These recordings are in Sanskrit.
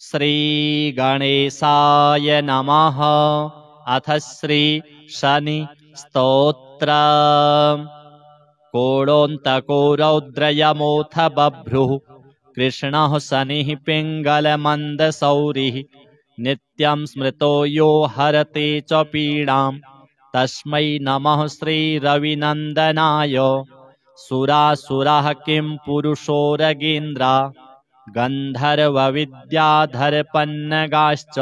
श्रीगणेशाय नमः। अथ श्री शनि स्तोत्र। कोडोऽन्तको रौद्रयमोऽथ बभ्रुः कृष्णः शनिः पिङ्गलमन्दशौरिः नित्यं स्मृतो यो हरते च पीडां तस्मै नमः श्रीरविनन्दनाय। सुरासुरः किं पुरुषोरगेन्द्रा गन्धर्वविद्याधरपन्नगाश्च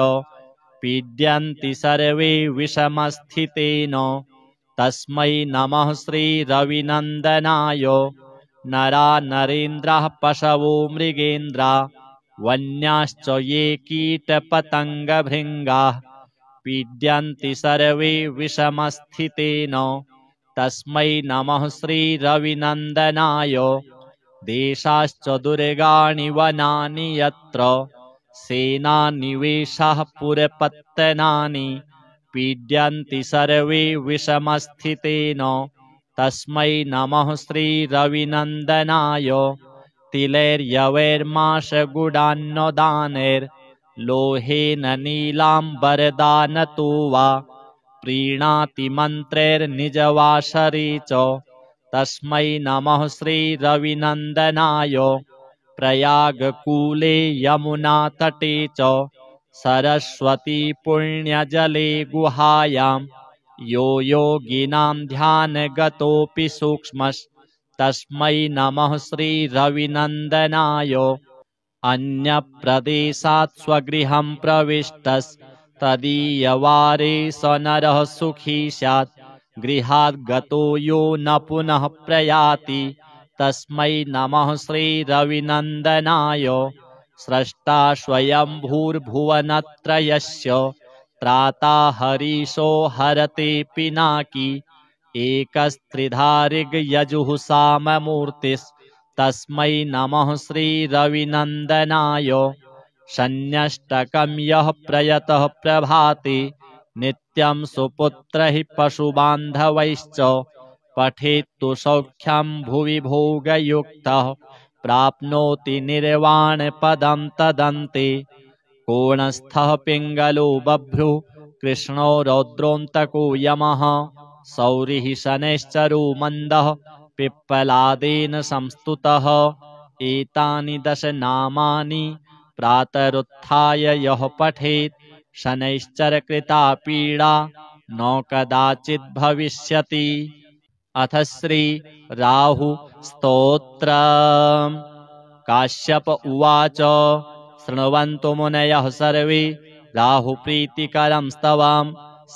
पीड्यन्ति सर्वे विषमस्थितेन तस्मै नमः श्रीरविनन्दनाय। नरा नरेन्द्राः पशवो मृगेन्द्रा वन्याश्च ये कीटपतङ्गभृङ्गाः पीड्यन्ति सर्वे विषमस्थितेन तस्मै नमः श्रीरविनन्दनाय। देशाश्च दुर्गाणि वनानि यत्र सेनानिवेशाः पुरपत्तनानि पीड्यन्ति सर्वे विषमस्थितेन तस्मै नमः श्रीरविनन्दनाय। तिलैर्यवैर्माशगुडान्नदानैर्लोहेन नीलाम्बरदानतो वा प्रीणाति मन्त्रैर्निजवासरे च तस्मै नमः श्रीरविनन्दनाय। प्रयागकूले यमुनातटे च सरस्वती पुण्यजले गुहायां यो योगिनां ध्यानगतोऽपि सूक्ष्मस्तस्मै नमः श्रीरविनन्दनाय। अन्यप्रदेशात् स्वगृहं प्रविष्टस्तदीयवारे स नरः सुखी स्यात् गृहात् गतो यो न पुनः प्रयाति तस्मै नमः श्रीरविनन्दनाय। स्रष्टा स्वयंभूर्भुवनत्रयस्य त्राता हरीशो हरते पिनाकी एकस्त्रिधारिग्यजुः साममूर्तिस्तस्मै नमः श्रीरविनन्दनाय। शन्यष्टकं यः प्रयतः प्रभाते नित्यं सुपुत्रैः पशुबान्धवैश्च पठेत्तु सौख्यं भुवि भोगयुक्तः प्राप्नोति निर्वाणपदं तदन्ते। कोणस्थः पिङ्गलो बभ्रुः कृष्णो रौद्रोऽन्तको यमः सौरिः शनैश्चरो मन्दः पिप्पलादेन संस्तुतः। एतानि 10 नामानि प्रातरुत्थाय यः पठेत् शनैश्चरकृता पीडा न कदाचित् भविष्यति। अथ श्री राहु स्तोत्र। काश्यप उवाच शृण्वन्तु मुनयः सर्वे राहुप्रीतिकरं स्तवं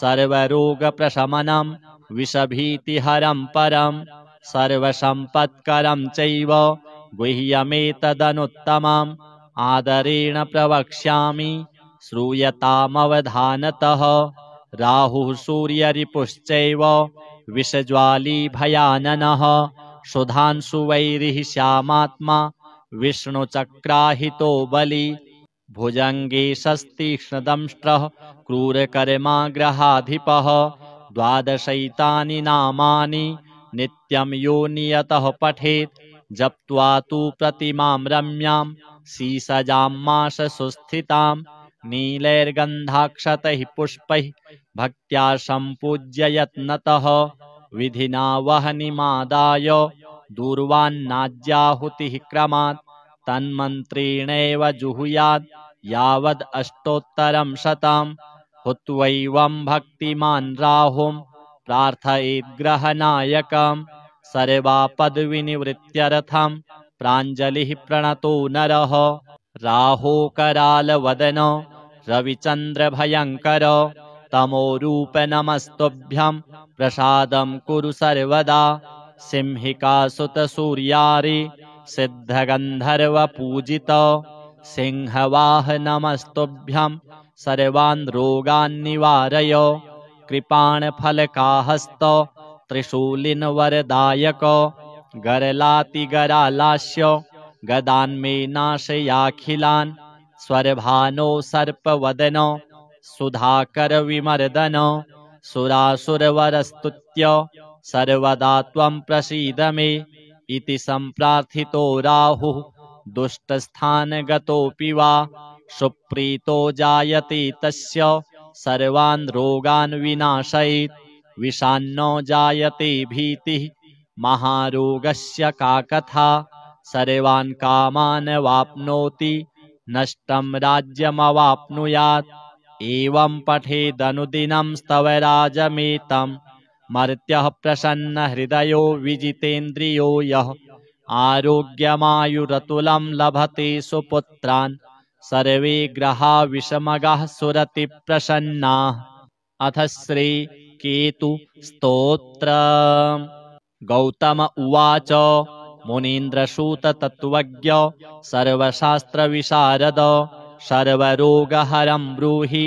सर्वरोगप्रशमनं विषभीतिहरं परं सर्वसम्पत्करं चैव गुह्यमेतदनुत्तमम् आदरेण प्रवक्ष्यामि श्रूयतामवधानतः। राहुः सूर्यरिपुश्चैव विषज्वाली भयाननः सुधांशुवैरिः श्यामात्मा विष्णुचक्राहितो बली भुजङ्गे शस्तीक्ष्णदंष्ट्रः क्रूरकर्माग्रहाधिपः। 12 नामानि नित्यं यो नियतः पठेत् जप्त्वा तु प्रतिमां रम्यां सीसजां माशसुस्थितां नीलैर्गन्धाक्षतैः पुष्पैः भक्त्या सम्पूज्य यत्नतः विधिना वह्निमादाय दूर्वान्नाज्याहुतिः क्रमात् तन्मन्त्रेणैव जुहुयात् यावद् अष्टोत्तरं शतं। हुत्वैवं भक्तिमान् राहुं प्रार्थयेत् ग्रहनायकं सर्वापद्विनिवृत्त्यर्थं प्राञ्जलिः प्रणतो नरः। राहोकरालवदन रविचन्द्रभयङ्कर तमोरूप नमस्तुभ्यं प्रसादं कुरु सर्वदा। सिंहिकासुतसूर्यारे सिद्धगन्धर्वपूजित सिंहवाह नमस्तुभ्यं सर्वान् रोगान् निवारय। कृपाणफलकाहस्त त्रिशूलिनवरदायक गरलातिगरालास्य गदान्मे नाशयाखिलान् स्वरभानो सर्पवदन सुधाकरविमर्दन सुरासुरवरस्तुत्य सर्वदा त्वं प्रसीद मे इति सम्प्रार्थितो राहुः दुष्टस्थानगतोऽपि वा सुप्रीतो जायते तस्य सर्वान् रोगान् विनाशयेत् विषान्नो जायते भीतिः महारोगस्य का कथा सर्वान् कामान् वाप्नोति नष्टं राज्यमवाप्नुयात् एवं पठेदनुदिनं स्तवराजमेतं मर्त्यः प्रसन्नहृदयो विजितेन्द्रियो यः आरोग्यमायुरतुलं लभते सुपुत्रान् सर्वे ग्रहा विषमगाः सुरतिप्रसन्नाः। अथ श्री केतु स्तोत्र। गौतम उवाच मुनीन्द्रसूत तत्त्वज्ञ सर्वशास्त्रविशारद सर्वरोगहरं ब्रूहि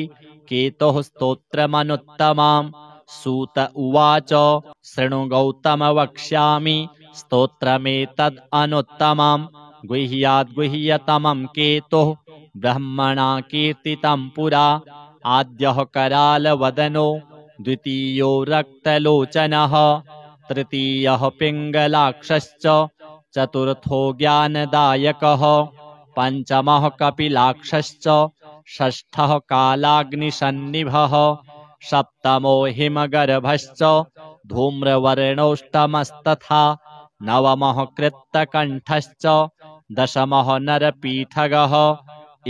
केतुः स्तोत्रमनुत्तमम्। सूत उवाच शृणु गौतम वक्ष्यामि स्तोत्रमेतद् अनुत्तमम् गुह्याद्गुह्यतमं केतुः ब्रह्मणा कीर्तितं पुरा आद्यः करालवदनो द्वितीयो रक्तलोचनः तृतीयः पिङ्गलाक्षश्च चतुर्थो ज्ञानदायकः पञ्चमः कपिलाक्षश्च षष्ठः कालाग्निसन्निभः सप्तमो हिमगर्भश्च धूम्रवर्णोष्टमस्तथा नवमः कृत्तकण्ठश्च दशमः नरपीठगः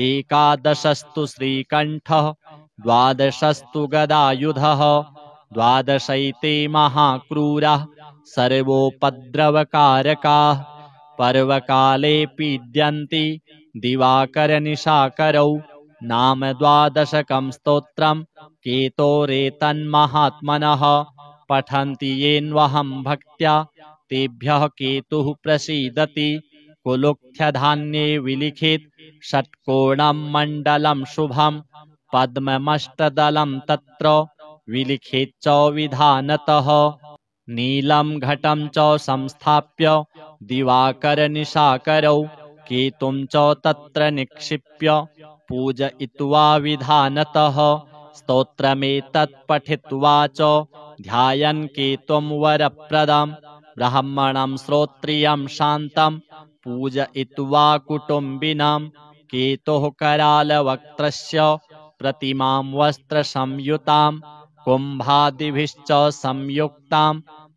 एकादशस्तु श्रीकण्ठः द्वादशस्तु गदायुधः द्वादशैते महाक्रूराः सर्वोपद्रवकारकाः पर्वकाले पीड्यन्ति दिवाकरनिशाकरौ नाम द्वादशकं स्तोत्रं केतोरेतन्महात्मनः पठन्ति येन्वहं भक्त्या तेभ्यः केतुः प्रसीदति कुलुक्थ्यधान्ये विलिखित षट्कोणं मण्डलं शुभं पद्ममष्टदलं तत्र विलिखित च विधानतः नीलं घटं च संस्थाप्य दिवाकरनिशाकरौ केतुं च तत्र निक्षिप्य पूजयित्वा विधानतः स्तोत्रमेतत् पठित्वा च ध्यायन् केतुं वरप्रदं ब्राह्मणं श्रोत्रियं शान्तं पूजयित्वा कुटुम्बिनां केतुः करालवक्त्रस्य प्रतिमां वस्त्रसंयुतां कुम्भादिभिश्च संयुक्तां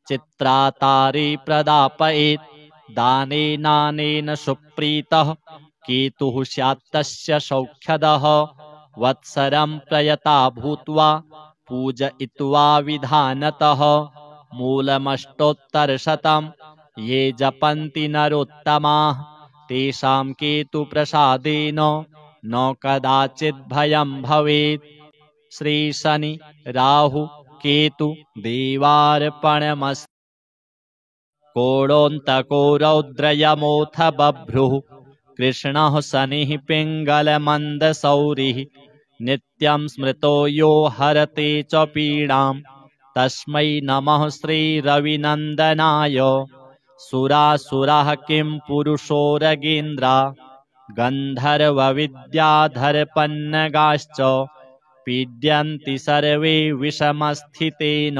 चित्रातारे प्रदापयेत् दानेनानेन सुप्रीतः केतुः स्यात्तस्य सौख्यदः वत्सरं प्रयता भूत्वा पूजयित्वा विधानतः मूलमष्टोत्तरशतं ये जपन्ति नरोत्तमाः तेषां केतुप्रसादेन न कदाचित् भयं भवेत्। श्री शनि राहु केतु देवार्पणमस्तु। कोणोऽन्तको रौद्रयमोऽथ बभ्रुः कृष्णः शनिः पिङ्गलमन्दशौरिः नित्यं स्मृतो यो हरते च पीडां तस्मै नमः श्रीरविनन्दनाय। सुरासुराः किं पुरुषोरगेन्द्रा गन्धर्वविद्याधरपन्नगाश्च पीड्यन्ति सर्वे विषमस्थितेन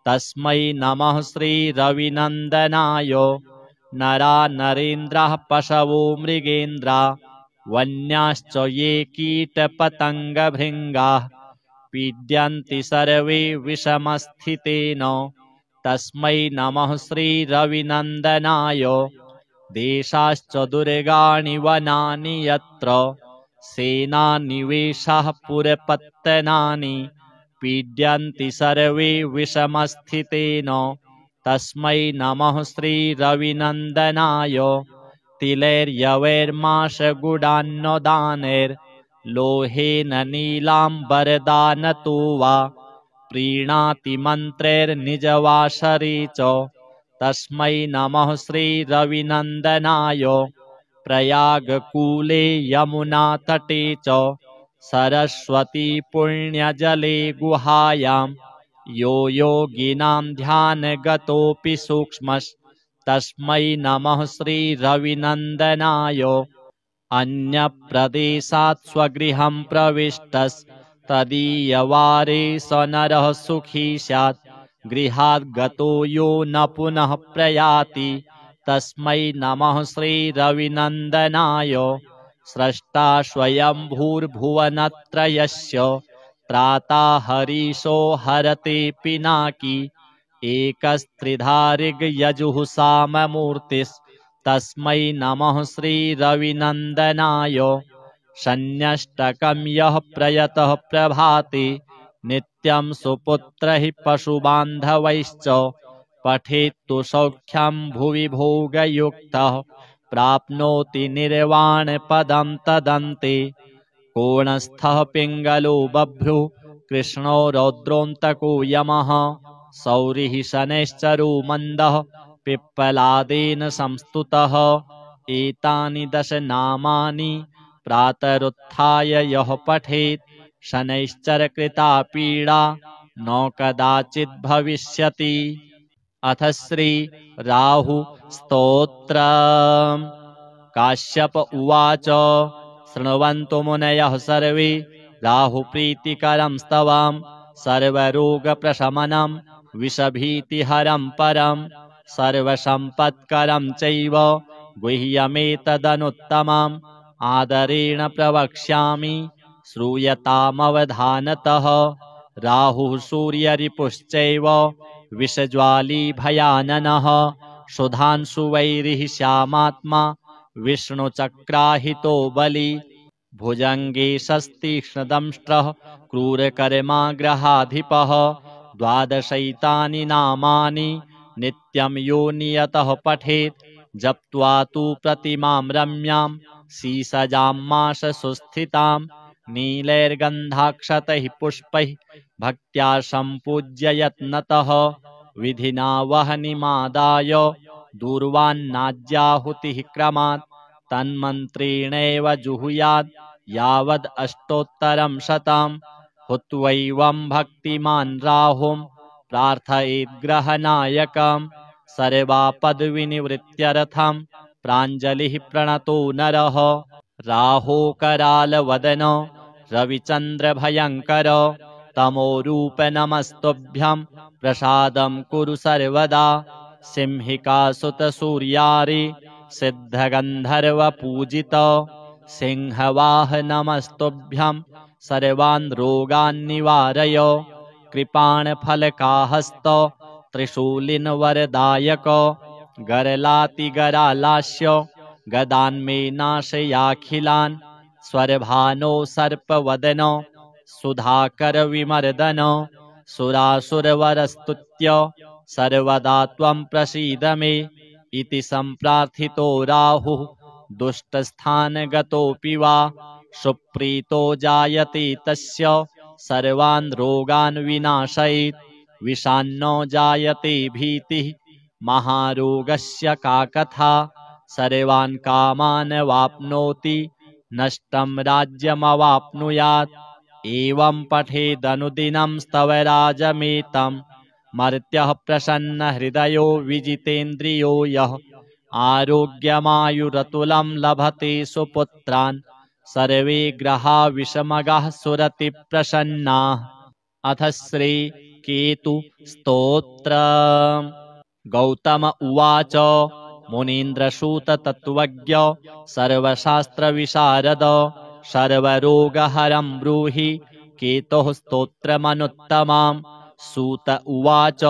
तस्मै नमः श्रीरविनन्दनाय। नरा नरेन्द्राः पशवो मृगेन्द्रा वन्याश्च ये कीटपतङ्गभृङ्गाः पीड्यन्ति सर्वे विषमस्थितेन तस्मै नमः श्रीरविनन्दनाय। देशाश्च दुर्गाणि वनानि यत्र सेनानिवेशाः पुरपत्तनानि पीड्यन्ति सर्वे विषमस्थितेन तस्मै नमः श्रीरविनन्दनाय। तिलैर्यवैर्माशगुडान्नदानैर्लोहेन नीलाम्बरदानतो वा प्रीणाति मन्त्रैर्निजवासरे च तस्मै नमः श्रीरविनन्दनाय। प्रयागकूले यमुनातटे च सरस्वती पुण्यजले गुहायां यो योगिनां ध्यानगतोऽपि सूक्ष्मस्तस्मै नमः श्रीरविनन्दनाय। अन्यप्रदेशात् स्वगृहं प्रविष्टस्तदीयवारे स नरः सुखी स्यात् गृहात् गतो यो न पुनः प्रयाति तस्मै नमः श्रीरविनन्दनाय। स्रष्टा स्वयंभूर्भुवनत्रयस्य त्राता हरीशो हरते पिनाकी एकस्त्रिधारिग्यजुः साममूर्तिस्तस्मै नमः श्रीरविनन्दनाय शन्यष्टकं यः प्रयतः प्रभाते नित्यं सुपुत्रैः पशुबान्धवैश्च पठेत्तु सौख्यं भुवि भोगयुक्तः प्राप्नोति निर्वाणपदं तदन्ते कोणस्थः पिङ्गलो बभ्रुः कृष्णो रौद्रोऽन्तको यमः सौरिः शनैश्चरो मन्दः पिप्पलादेन संस्तुतः एतानि दश नामानि प्रातरुत्थाय यः पठेत् शनैश्चरकृता पीडा न कदाचित् भविष्यति। अथ श्री राहु स्तोत्रम्। काश्यप उवाच शृण्वन्तु मुनयः सर्वे राहुप्रीतिकरं स्तवं सर्वरोगप्रशमनं विषभीतिहरं परं सर्वसम्पत्करं चैव गुह्यमेतदनुत्तमम् आदरेण प्रवक्ष्यामि श्रूयतामवधानतः। राहुः सूर्यरिपुश्चैव विषज्वाली भयाननः सुधांशुवैरिः श्यामात्मा विष्णुचक्राहितो बली भुजङ्गे शस्तीक्ष्णदंष्ट्रः क्रूरकर्माग्रहाधिपः द्वादशैतानि नामानि नित्यं यो नियतः पठेत् जप्त्वा तु प्रतिमां रम्यां सीसजां माशसुस्थितां नीलैर्गन्धाक्षतैः पुष्पैः भक्त्या सम्पूज्य यत्नतः विधिना वह्निमादाय दूर्वान्नाज्याहुतिः क्रमात् तन्मन्त्रेणैव जुहुयात् यावद् अष्टोत्तरं शतं हुत्वैवं भक्तिमान् राहुं प्रार्थयेद्ग्रहनायकं सर्वापद्विनिवृत्त्यर्थं प्राञ्जलिः प्रणतो नरः। राहोकरालवदन रविचन्द्रभयङ्कर तमोरूप नमस्तुभ्यं प्रसादं कुरु सर्वदा सिंहिकासुतसूर्यारे सिद्धगन्धर्वपूजित सिंहवाह नमस्तुभ्यं सर्वान् रोगान् निवारय कृपाणफलकाहस्त त्रिशूलिनवरदायक गरलातिगरालास्य गदान्मे नाशयाखिलान् स्वरभानो सर्पवदन सुधाकर विमर्दन सुरासुरवरस्तुत्य सर्वदा त्वं प्रसीद मे इति सम्प्रार्थितो राहुः दुष्टस्थानगतोऽपि वा सुप्रीतो जायते तस्य सर्वान् रोगान् विनाशयेत् विषान्नो जायते भीतिः महारोगस्य का कथा सर्वान् कामान् वाप्नोति नष्टं राज्यमवाप्नुयात् एवं पठेदनुदिनं स्तवराजमेतं मर्त्यः प्रसन्नहृदयो विजितेन्द्रियो यः आरोग्यमायुरतुलं लभते सुपुत्रान् सर्वे ग्रहा विषमगाः सुरतिप्रसन्नाः। अथ श्री केतु स्तोत्रम्। गौतम उवाच मुनीन्द्रसूत तत्त्वज्ञ सर्वशास्त्रविशारद सर्वरोगहरं ब्रूहि केतोः स्तोत्रमनुत्तमम्। सूत उवाच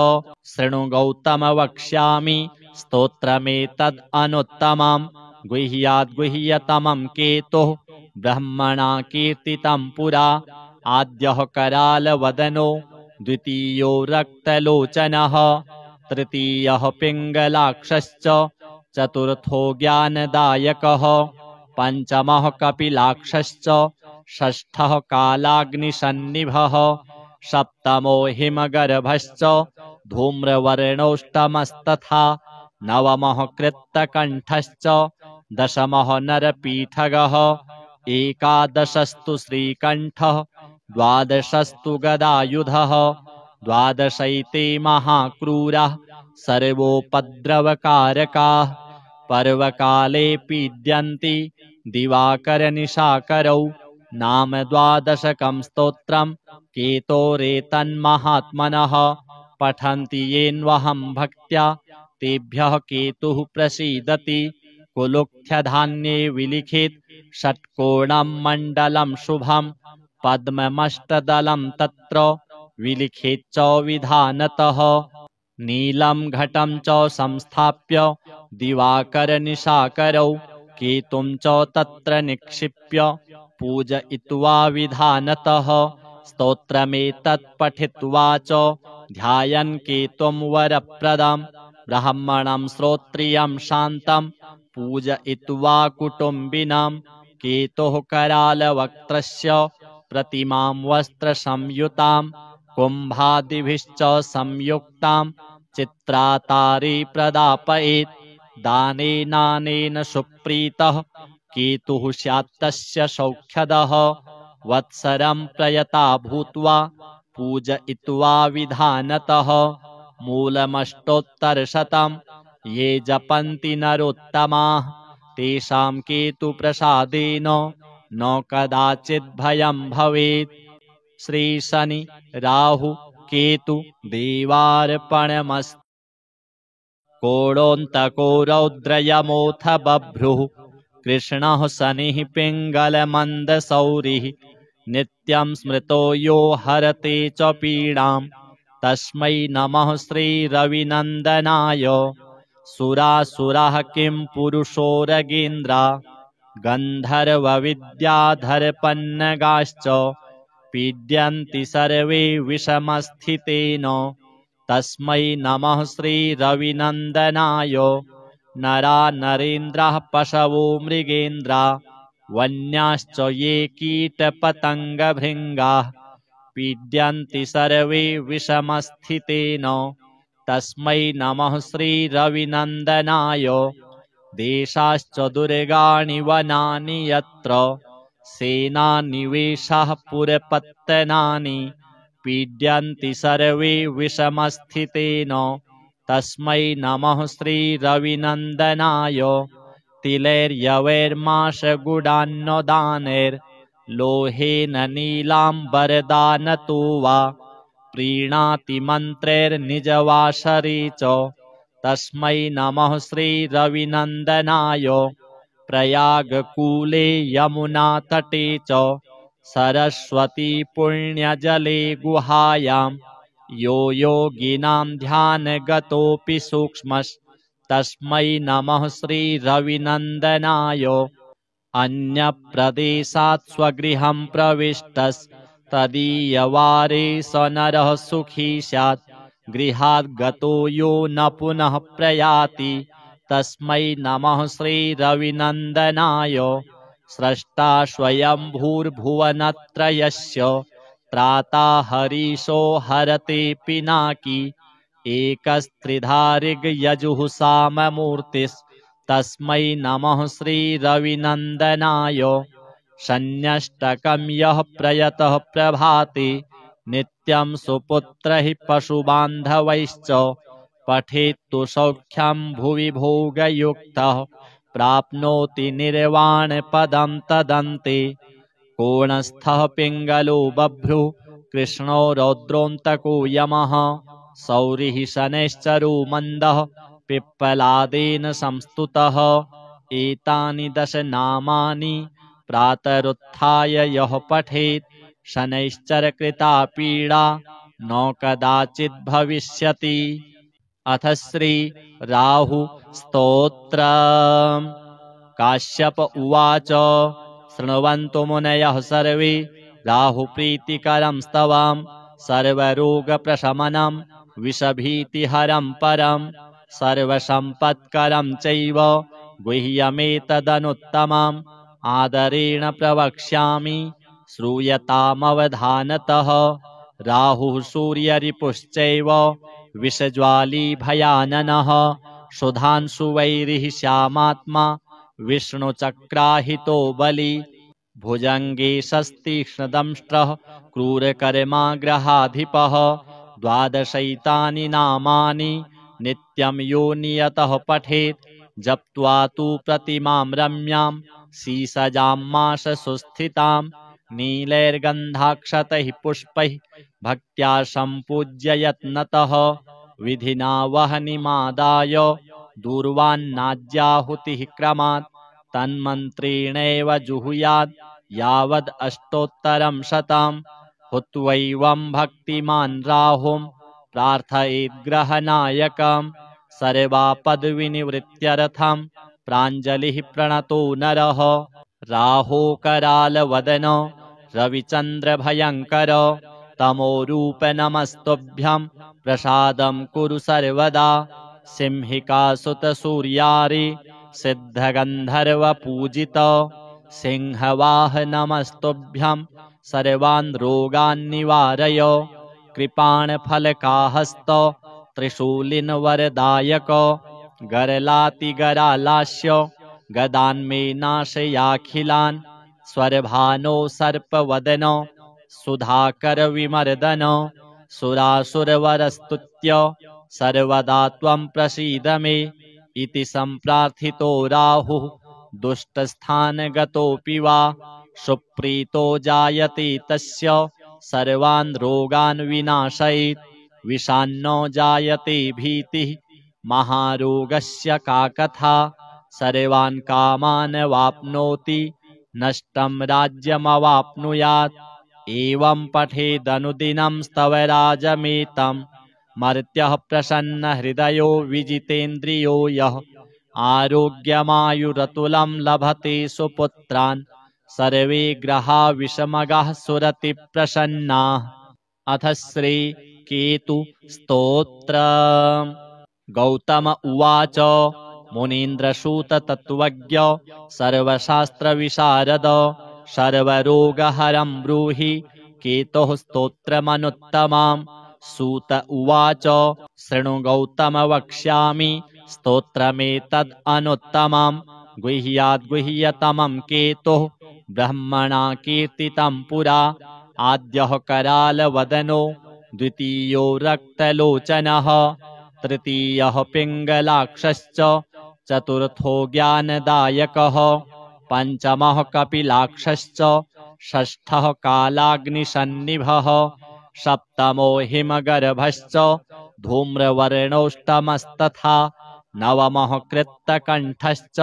शृणु गौतम वक्ष्यामि स्तोत्रमेतद् अनुत्तमम् गुह्याद्गुह्यतमं केतुः ब्रह्मणा कीर्तितं पुरा आद्यः करालवदनो द्वितीयो रक्तलोचनः तृतीयः पिङ्गलाक्षश्च चतुर्थो ज्ञानदायकः पञ्चमः कपिलाक्षश्च षष्ठः कालाग्निसन्निभः सप्तमो हिमगर्भश्च धूम्रवर्णोष्टमस्तथा नवमः कृत्तकण्ठश्च दशमः नरपीठगः एकादशस्तु श्रीकण्ठः द्वादशस्तु गदायुधः द्वादशैते महाक्रूराः सर्वोपद्रवकारकाः पर्वकाले पीड्यन्ति दिवाकरनिशाकरौ नाम द्वादशकं स्तोत्रं केतोरेतन्महात्मनः पठन्ति येन्वहं भक्त्या तेभ्यः केतुः प्रसीदति कुलुक्थ्यधान्ये विलिखित षट्कोणं मण्डलं शुभं पद्ममष्टदलं तत्र विलिखेच्च विधानतः नीलं घटं च संस्थाप्य दिवाकरनिशाकरौ केतुं च तत्र निक्षिप्य पूजयित्वा विधानतः स्तोत्रमेतत् पठित्वा च ध्यायन् केतुं वरप्रदं ब्राह्मणं श्रोत्रियं शान्तं पूजयित्वा कुटुम्बिनां केतुः करालवक्त्रस्य प्रतिमां वस्त्रसंयुतां कुम्भादिभिश्च संयुक्तां चित्रातारे प्रदापयेत् दानेनानेन सुप्रीतः केतुः स्यात्तस्य सौख्यदः वत्सरं प्रयता भूत्वा पूजयित्वा विधानतः मूलमष्टोत्तरशतं ये जपन्ति नरोत्तमाः तेषां केतुप्रसादेन न कदाचित् भयं भवेत्। श्री शनि राहु केतु देवार्पणमस्तु। कोणोऽन्तको रौद्रयमोऽथ बभ्रुः कृष्णः शनिः पिङ्गलमन्दशौरिः नित्यं स्मृतो यो हरते च पीडां तस्मै नमः श्रीरविनन्दनाय। सुरासुराः किं पुरुषोरगेन्द्रा गन्धर्वविद्याधरपन्नगाश्च पीड्यन्ति सर्वे विषमस्थितेन तस्मै नमः श्रीरविनन्दनाय। नरा नरेन्द्राः पशवो मृगेन्द्रा वन्याश्च ये कीटपतङ्गभृङ्गाः पीड्यन्ति सर्वे विषमस्थितेन तस्मै नमः श्रीरविनन्दनाय। देशाश्च दुर्गाणि वनानि यत्र सेनानिवेशाः पुरपत्तनानि पीड्यन्ति सर्वे विषमस्थितेन तस्मै नमः श्रीरविनन्दनाय। तिलैर्यवैर्माशगुडान्नदानैर्लोहेन नीलाम्बरदानतो वा प्रीणाति मन्त्रैर्निजवासरे च तस्मै नमः श्रीरविनन्दनाय। प्रयागकूले यमुनातटे च सरस्वती पुण्यजले गुहायां यो योगिनां ध्यानगतोऽपि सूक्ष्मस्तस्मै नमः श्रीरविनन्दनाय। अन्यप्रदेशात् स्वगृहं प्रविष्टस्तदीयवारे स नरः सुखी स्यात् गृहात् गतो यो न पुनः प्रयाति तस्मै नमः श्रीरविनन्दनाय। स्रष्टा स्वयंभूर्भुवनत्रयस्य त्राता हरीशो हरते पिनाकी एकस्त्रिधारिग्यजुः साममूर्तिस्तस्मै नमः श्रीरविनन्दनाय। शन्यष्टकं यः प्रयतः प्रभाते नित्यं सुपुत्रैः पशुबान्धवैश्च पठेत्तु सौख्यं भुवि भोगयुक्तः प्राप्नोति निर्वाणपदं तदन्ते। कोणस्थः पिङ्गलो बभ्रुः कृष्णो रौद्रोऽन्तको यमः सौरिः शनैश्चरो मन्दः पिप्पलादेन संस्तुतः। एतानि 10 नामानि प्रातरुत्थाय यः पठेत् शनैश्चरकृता पीडा न कदाचित् भविष्यति। अथ श्री राहु स्तोत्रम्। काश्यप उवाच शृण्वन्तु मुनयः सर्वे राहुप्रीतिकरं स्तवं सर्वरोगप्रशमनं विषभीतिहरं परं सर्वसम्पत्करं चैव गुह्यमेतदनुत्तमम् आदरेण प्रवक्ष्यामि श्रूयतामवधानतः। राहुः सूर्यरिपुश्चैव विषज्वाली भयाननः सुधांशुवैरिः श्यामात्मा विष्णुचक्राहितो बली भुजङ्गे शस्तीक्ष्णदंष्ट्रः क्रूरकर्माग्रहाधिपः। 12 नामानि नित्यं यो नियतः पठेत् जप्त्वा तु प्रतिमां रम्यां सीसजां माशसुस्थितां नीलैर्गन्धाक्षतैः पुष्पैः भक्त्या सम्पूज्य यत्नतः विधिना वह्निमादाय दूर्वान्नाज्याहुतिः क्रमात् तन्मन्त्रेणैव जुहुयात् यावद् अष्टोत्तरं शतं हुत्वैवं भक्तिमान् राहुं प्रार्थयेत् ग्रहनायकं सर्वापद्विनिवृत्त्यर्थं प्राञ्जलिः प्रणतो नरः राहो करालवदन रविचन्द्रभयङ्कर तमोरूप नमस्तुभ्यं प्रसादं कुरु सर्वदा सिंहिकासुत सूर्यारि सिद्धगन्धर्वपूजित सिंहवाह नमस्तुभ्यं सर्वान् रोगान् निवारय कृपाणफलकाहस्त त्रिशूलिनवरदायक गरलातिगरालास्य गदान्मे नाशयाखिलान् स्वरभानो सर्पवदन सुधाकर विमर्दन सुरासुरवरस्तुत्य सर्वदा त्वं प्रसीद मे इति सम्प्रार्थितो राहुः दुष्टस्थानगतोऽपि वा सुप्रीतो जायते तस्य सर्वान् रोगान् विनाशयेत् विषान्नो जायते भीतिः महारोगस्य का कथा सर्वान् कामान् वाप्नोति नष्टं राज्यमवाप्नुयात् एवं पठेदनुदिनं स्तवराजमेतं मर्त्यः प्रसन्नहृदयो विजितेन्द्रियो यः आरोग्यमायुरतुलं लभते सुपुत्रान् सर्वे ग्रहा विषमगाः सुरतिप्रसन्नाः अथ श्री केतु स्तोत्र गौतम उवाच मुनीन्द्रसूत तत्त्वज्ञ सर्वशास्त्रविशारद सर्वरोगहरं ब्रूहि केतोः स्तोत्रमनुत्तमं सूत उवाच शृणु गौतम वक्ष्यामि स्तोत्रमेतद् अनुत्तमं गुह्याद्गुह्यतमं केतुः ब्रह्मणा कीर्तितं पुरा आद्यः करालवदनो द्वितीयो रक्तलोचनः तृतीयः पिङ्गलाक्षश्च चतुर्थो ज्ञानदायकः पञ्चमः कपिलाक्षश्च षष्ठः कालाग्निसन्निभः सप्तमो हिमगर्भश्च धूम्रवर्णोष्टमस्तथा नवमः कृत्तकण्ठश्च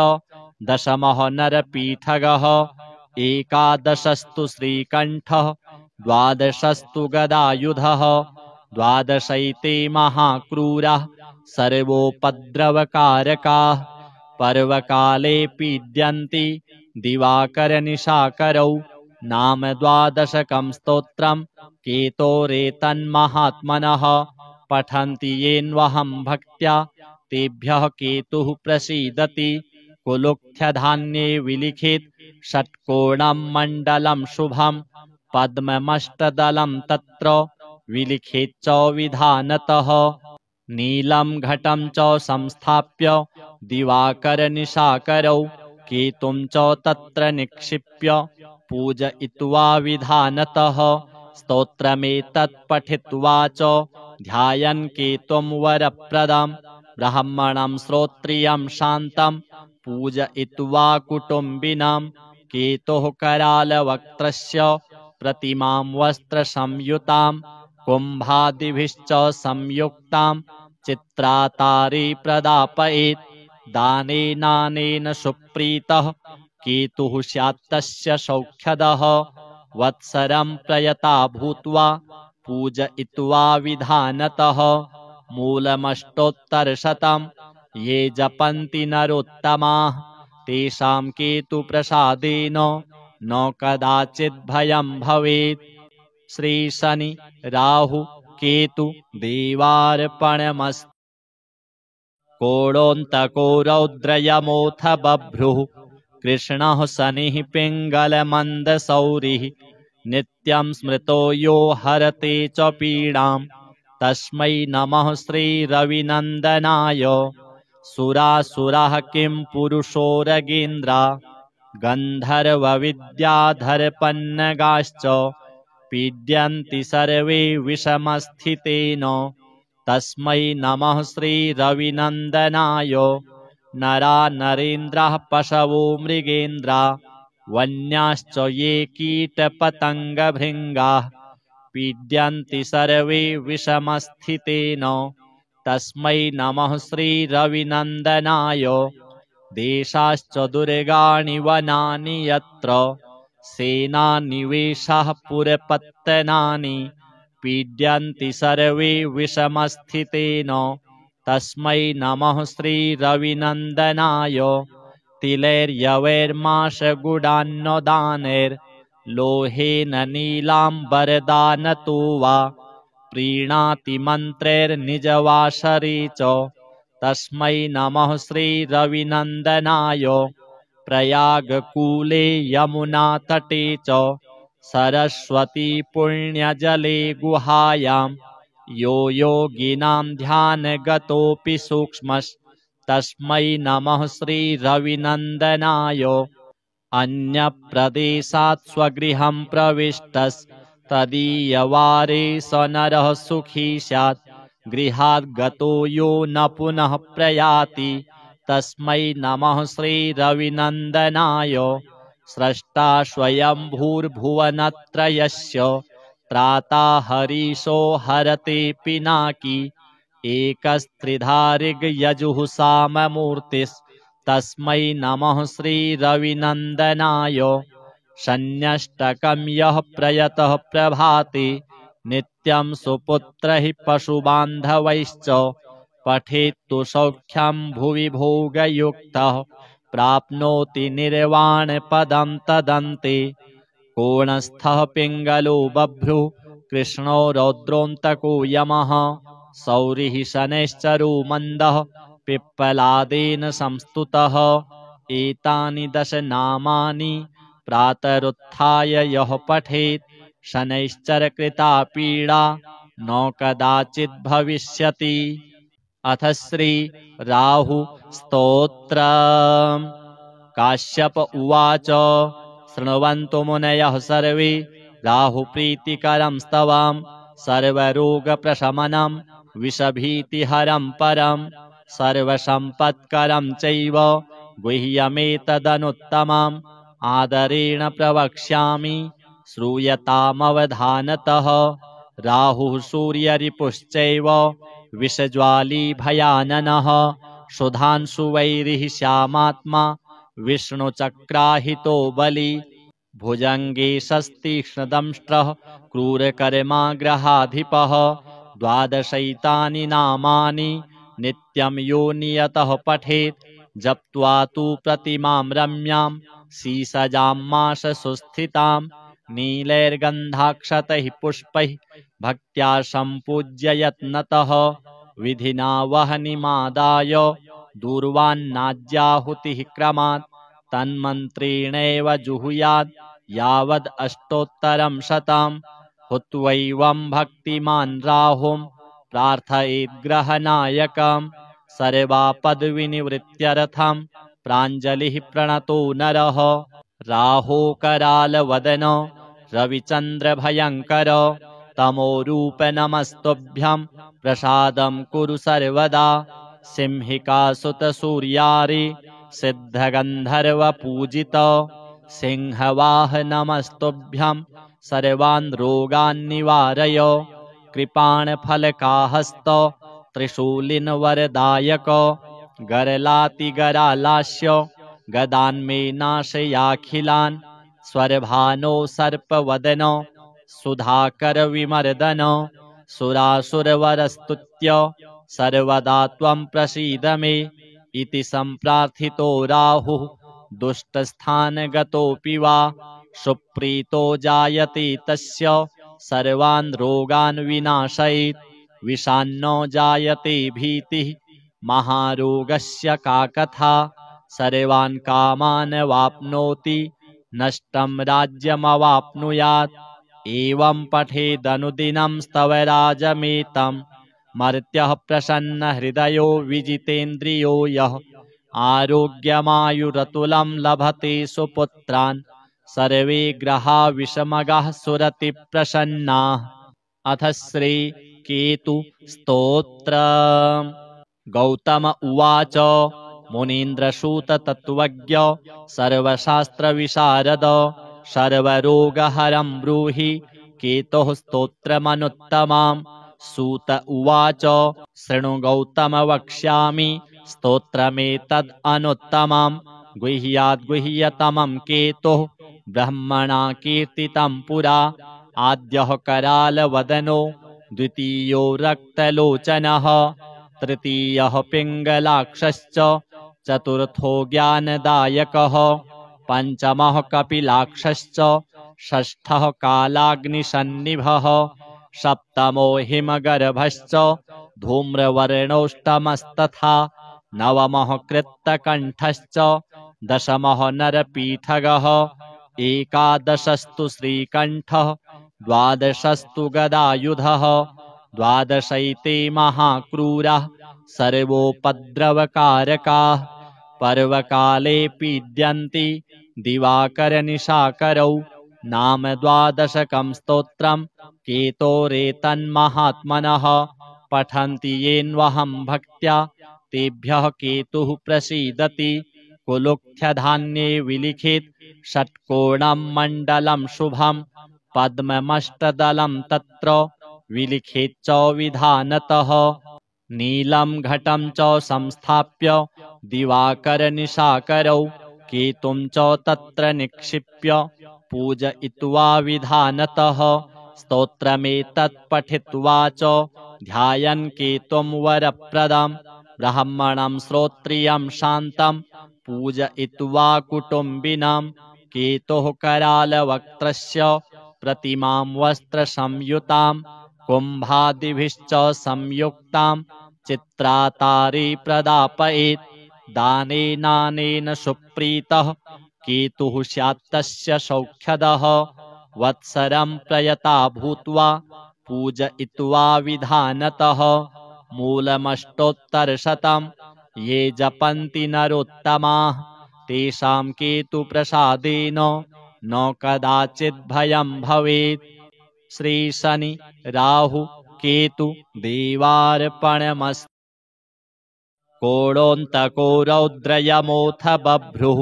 दशमः नरपीठगः एकादशस्तु श्रीकण्ठः द्वादशस्तु गदायुधः द्वादशैते महाक्रूराः सर्वोपद्रवकारकाः पर्वकाले पीड्यन्ति दिवाकरनिशाकरौ नाम द्वादशकं स्तोत्रं केतोरेतन्महात्मनः पठन्ति येन्वहं भक्त्या तेभ्यः केतुः प्रसीदति कुलुक्थ्यधान्ये विलिखित षट्कोणं मण्डलं शुभं पद्ममष्टदलं तत्र विलिखित च विधानतः नीलं घटं च संस्थाप्य दिवाकरनिशाकरौ केतुं च तत्र निक्षिप्य पूजयित्वा विधानतः स्तोत्रमेतत् पठित्वा च ध्यायन् केतुं वरप्रदं ब्राह्मणं श्रोत्रियं शान्तं पूजयित्वा कुटुम्बिनां केतुः करालवक्त्रस्य प्रतिमां वस्त्रसंयुतां कुम्भादिभिश्च संयुक्तां चित्रातारे प्रदापयेत् दानेनानेन सुप्रीतः केतुः स्यात्तस्य सौख्यदः वत्सरं प्रयता भूत्वा पूजयित्वा विधानतः मूलमष्टोत्तरशतं ये जपन्ति नरोत्तमाः तेषां केतुप्रसादेन न कदाचित् भयं भवेत्। श्री शनि राहु केतु देवार्पणमस्तु। कोणोऽन्तको रौद्रयमोऽथ बभ्रुः कृष्णः शनिः पिङ्गलमन्दशौरिः नित्यं स्मृतो यो हरते च पीडां तस्मै नमः श्रीरविनन्दनाय। सुरासुरः किं पुरुषोरगेन्द्रा गन्धर्वविद्याधरपन्नगाश्च पीड्यन्ति सर्वे विषमस्थितेन तस्मै नमः श्रीरविनन्दनाय। नरा नरेन्द्राः पशवो मृगेन्द्रा वन्याश्च ये कीटपतङ्गभृङ्गाः पीड्यन्ति सर्वे विषमस्थितेन तस्मै नमः श्रीरविनन्दनाय। देशाश्च दुर्गाणि वनानि यत्र सेनानिवेशाः पुरपत्तनानि पीड्यन्ति सर्वे विषमस्थितेन तस्मै नमः श्रीरविनन्दनाय तिलैर्यवैर्माशगुडान्नदानैर्लोहेन नीलाम्बरदानतो वा प्रीणाति मन्त्रैर्निजवासरे च तस्मै नमः श्रीरविनन्दनाय प्रयागकूले यमुनातटे च सरस्वती पुण्यजले गुहायां यो योगिनां ध्यानगतोऽपि सूक्ष्मस्तस्मै नमः श्रीरविनन्दनाय अन्यप्रदेशात् स्वगृहं प्रविष्टस्तदीयवारे स नरः सुखी स्यात् गृहात् गतो यो न पुनः प्रयाति तस्मै नमः श्रीरविनन्दनाय स्रष्टा स्वयंभूर्भुवनत्रयस्य त्राता हरीशो हरते पिनाकी एकस्त्रिधारिग्यजुः साममूर्तिस्तस्मै नमः श्रीरविनन्दनाय शन्यष्टकं यः प्रयतः प्रभाते नित्यं सुपुत्रैः पशुबान्धवैश्च पठेत्तु सौख्यं भुवि भोगयुक्तः प्राप्नोति निर्वाणपदं तदन्ते कोणस्थः पिङ्गलो बभ्रुः कृष्णो रौद्रोऽन्तको यमः सौरिः शनैश्चरो मन्दः पिप्पलादेन संस्तुतः एतानि 10 नामानि प्रातरुत्थाय यः पठेत् शनैश्चरकृता पीडा न कदाचित् भविष्यति। अथ श्री राहु स्तोत्रम्। काश्यप उवाच शृण्वन्तु मुनयः सर्वे राहुप्रीतिकरं स्तवं सर्वरोगप्रशमनं विषभीतिहरं परं सर्वसम्पत्करं चैव गुह्यमेतदनुत्तमम् आदरेण प्रवक्ष्यामि श्रूयतामवधानतः। राहुः सूर्यरिपुश्चैव विषज्वाली भयाननः सुधांशुवैरिः श्यामात्मा विष्णुचक्राहितो बली भुजङ्गे शस्तीक्ष्णदंष्ट्रः क्रूरकर्माग्रहाधिपः 12 नामानि नित्यं यो नियतः पठेत् जप्त्वा तु प्रतिमां रम्यां सीसजां माशसुस्थितां नीलैर्गन्धाक्षतैः पुष्पैः भक्त्या सम्पूज्य यत्नतः विधिना वह्निमादाय दूर्वान्नाज्याहुतिः क्रमात् तन्मन्त्रेणैव जुहुयात् यावद् अष्टोत्तरं शतं हुत्वैवं भक्तिमान् राहुं प्रार्थयेद्ग्रहनायकं सर्वापद्विनिवृत्त्यर्थं प्राञ्जलिः प्रणतो नरः। राहोकरालवदन रविचन्द्रभयङ्कर तमोरूप नमस्तुभ्यं प्रसादं कुरु सर्वदा सिंहिकासुतसूर्यारे सिद्धगन्धर्वपूजित सिंहवाह नमस्तुभ्यं सर्वान् रोगान् निवारय कृपाणफलकाहस्त त्रिशूलिनवरदायक गरलातिगरालास्य गदान्मे नाशयाखिलान् स्वरभानो सर्पवदन सुधाकर विमर्दन सुरासुरवरस्तुत्य सर्वदा त्वं प्रसीद मे इति सम्प्रार्थितो राहुः दुष्टस्थानगतोऽपि वा सुप्रीतो जायते तस्य सर्वान् रोगान् विनाशयेत् विषान्नो जायते भीतिः महारोगस्य का कथा सर्वान् कामान् वाप्नोति नष्टं राज्यमवाप्नुयात् एवं पठेदनुदिनं स्तवराजमेतं मर्त्यः प्रसन्नहृदयो विजितेन्द्रियो यः आरोग्यमायुरतुलं लभते सुपुत्रान् सर्वे ग्रहा विषमगाः सुरतिप्रसन्नाः। अथ श्री केतु स्तोत्रम्। गौतम उवाच मुनीन्द्रसूत तत्त्वज्ञ सर्वशास्त्रविशारद सर्वरोगहरं ब्रूहि केतुः स्तोत्रमनुत्तमम्। सूत उवाच शृणु गौतम वक्ष्यामि स्तोत्रमेतद् अनुत्तमम् गुह्याद्गुह्यतमं केतुः ब्रह्मणा कीर्तितं पुरा आद्यः करालवदनो द्वितीयो रक्तलोचनः तृतीयः पिङ्गलाक्षश्च चतुर्थो ज्ञानदायकः पञ्चमः कपिलाक्षश्च षष्ठः कालाग्निसन्निभः सप्तमो हिमगर्भश्च धूम्रवर्णोष्टमस्तथा नवमः कृत्तकण्ठश्च दशमः नरपीठगः एकादशस्तु श्रीकण्ठः द्वादशस्तु गदायुधः द्वादशैते महाक्रूरः सर्वोपद्रवकारकाः पर्वकाले पीड्यन्ति दिवाकरनिशाकरौ नाम द्वादशकं स्तोत्रं केतोरेतन्महात्मनः पठन्ति येन्वहं भक्त्या तेभ्यः केतुः प्रसीदति कुलुक्थ्यधान्ये विलिखित षट्कोणं मण्डलं शुभं पद्ममष्टदलं तत्र विलिखित च विधानतः नीलं घटं च संस्थाप्य दिवाकरनिशाकरौ केतुं च तत्र निक्षिप्य पूजयित्वा विधानतः स्तोत्रमेतत् पठित्वा च ध्यायन् केतुं वरप्रदं ब्राह्मणं श्रोत्रियं शान्तं पूजयित्वा कुटुम्बिनां केतुः करालवक्त्रस्य प्रतिमां वस्त्रसंयुतां कुम्भादिभिश्च संयुक्तां चित्रातारे प्रदापयेत् दानेनानेन सुप्रीतः केतुः स्यात्तस्य सौख्यदः वत्सरं प्रयता भूत्वा पूजयित्वा विधानतः मूलमष्टोत्तरशतं ये जपन्ति नरोत्तमाः तेषां केतुप्रसादेन न कदाचित् भयं भवेत्। श्री शनि राहु केतु देवार्पणमस्तु। कोणोऽन्तको रौद्रयमोऽथ बभ्रुः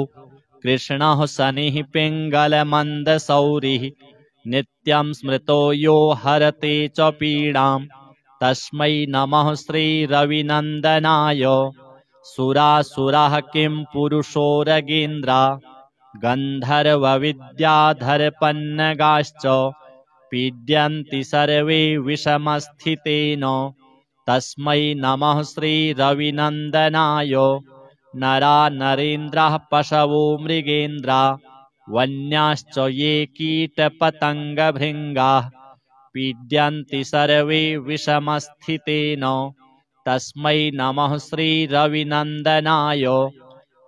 कृष्णः शनिः पिङ्गलमन्दशौरिः नित्यं स्मृतो यो हरते च पीडां तस्मै नमः श्रीरविनन्दनाय। सुरासुरः किं पुरुषोरगेन्द्रा गन्धर्वविद्याधरपन्नगाश्च पीड्यन्ति सर्वे विषमस्थितेन तस्मै नमः श्रीरविनन्दनाय। नरा नरेन्द्राः पशवो मृगेन्द्रा वन्याश्च ये कीटपतङ्गभृङ्गाः पीड्यन्ति सर्वे विषमस्थितेन तस्मै नमः श्रीरविनन्दनाय।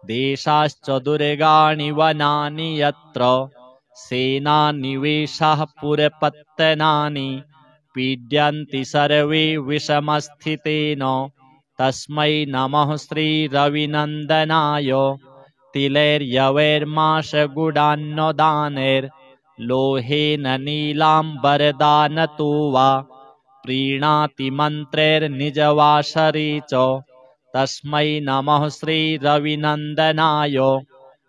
देशाश्च दुर्गाणि वनानि यत्र सेनानिवेशाः पुरपत्तनानि पीड्यन्ति सर्वे विषमस्थितेन तस्मै नमः श्रीरविनन्दनाय। तिलैर्यवैर्माशगुडान्नदानैर्लोहेन नीलाम्बरदानतो वा प्रीणाति मन्त्रैर्निजवासरे च तस्मै नमः श्रीरविनन्दनाय।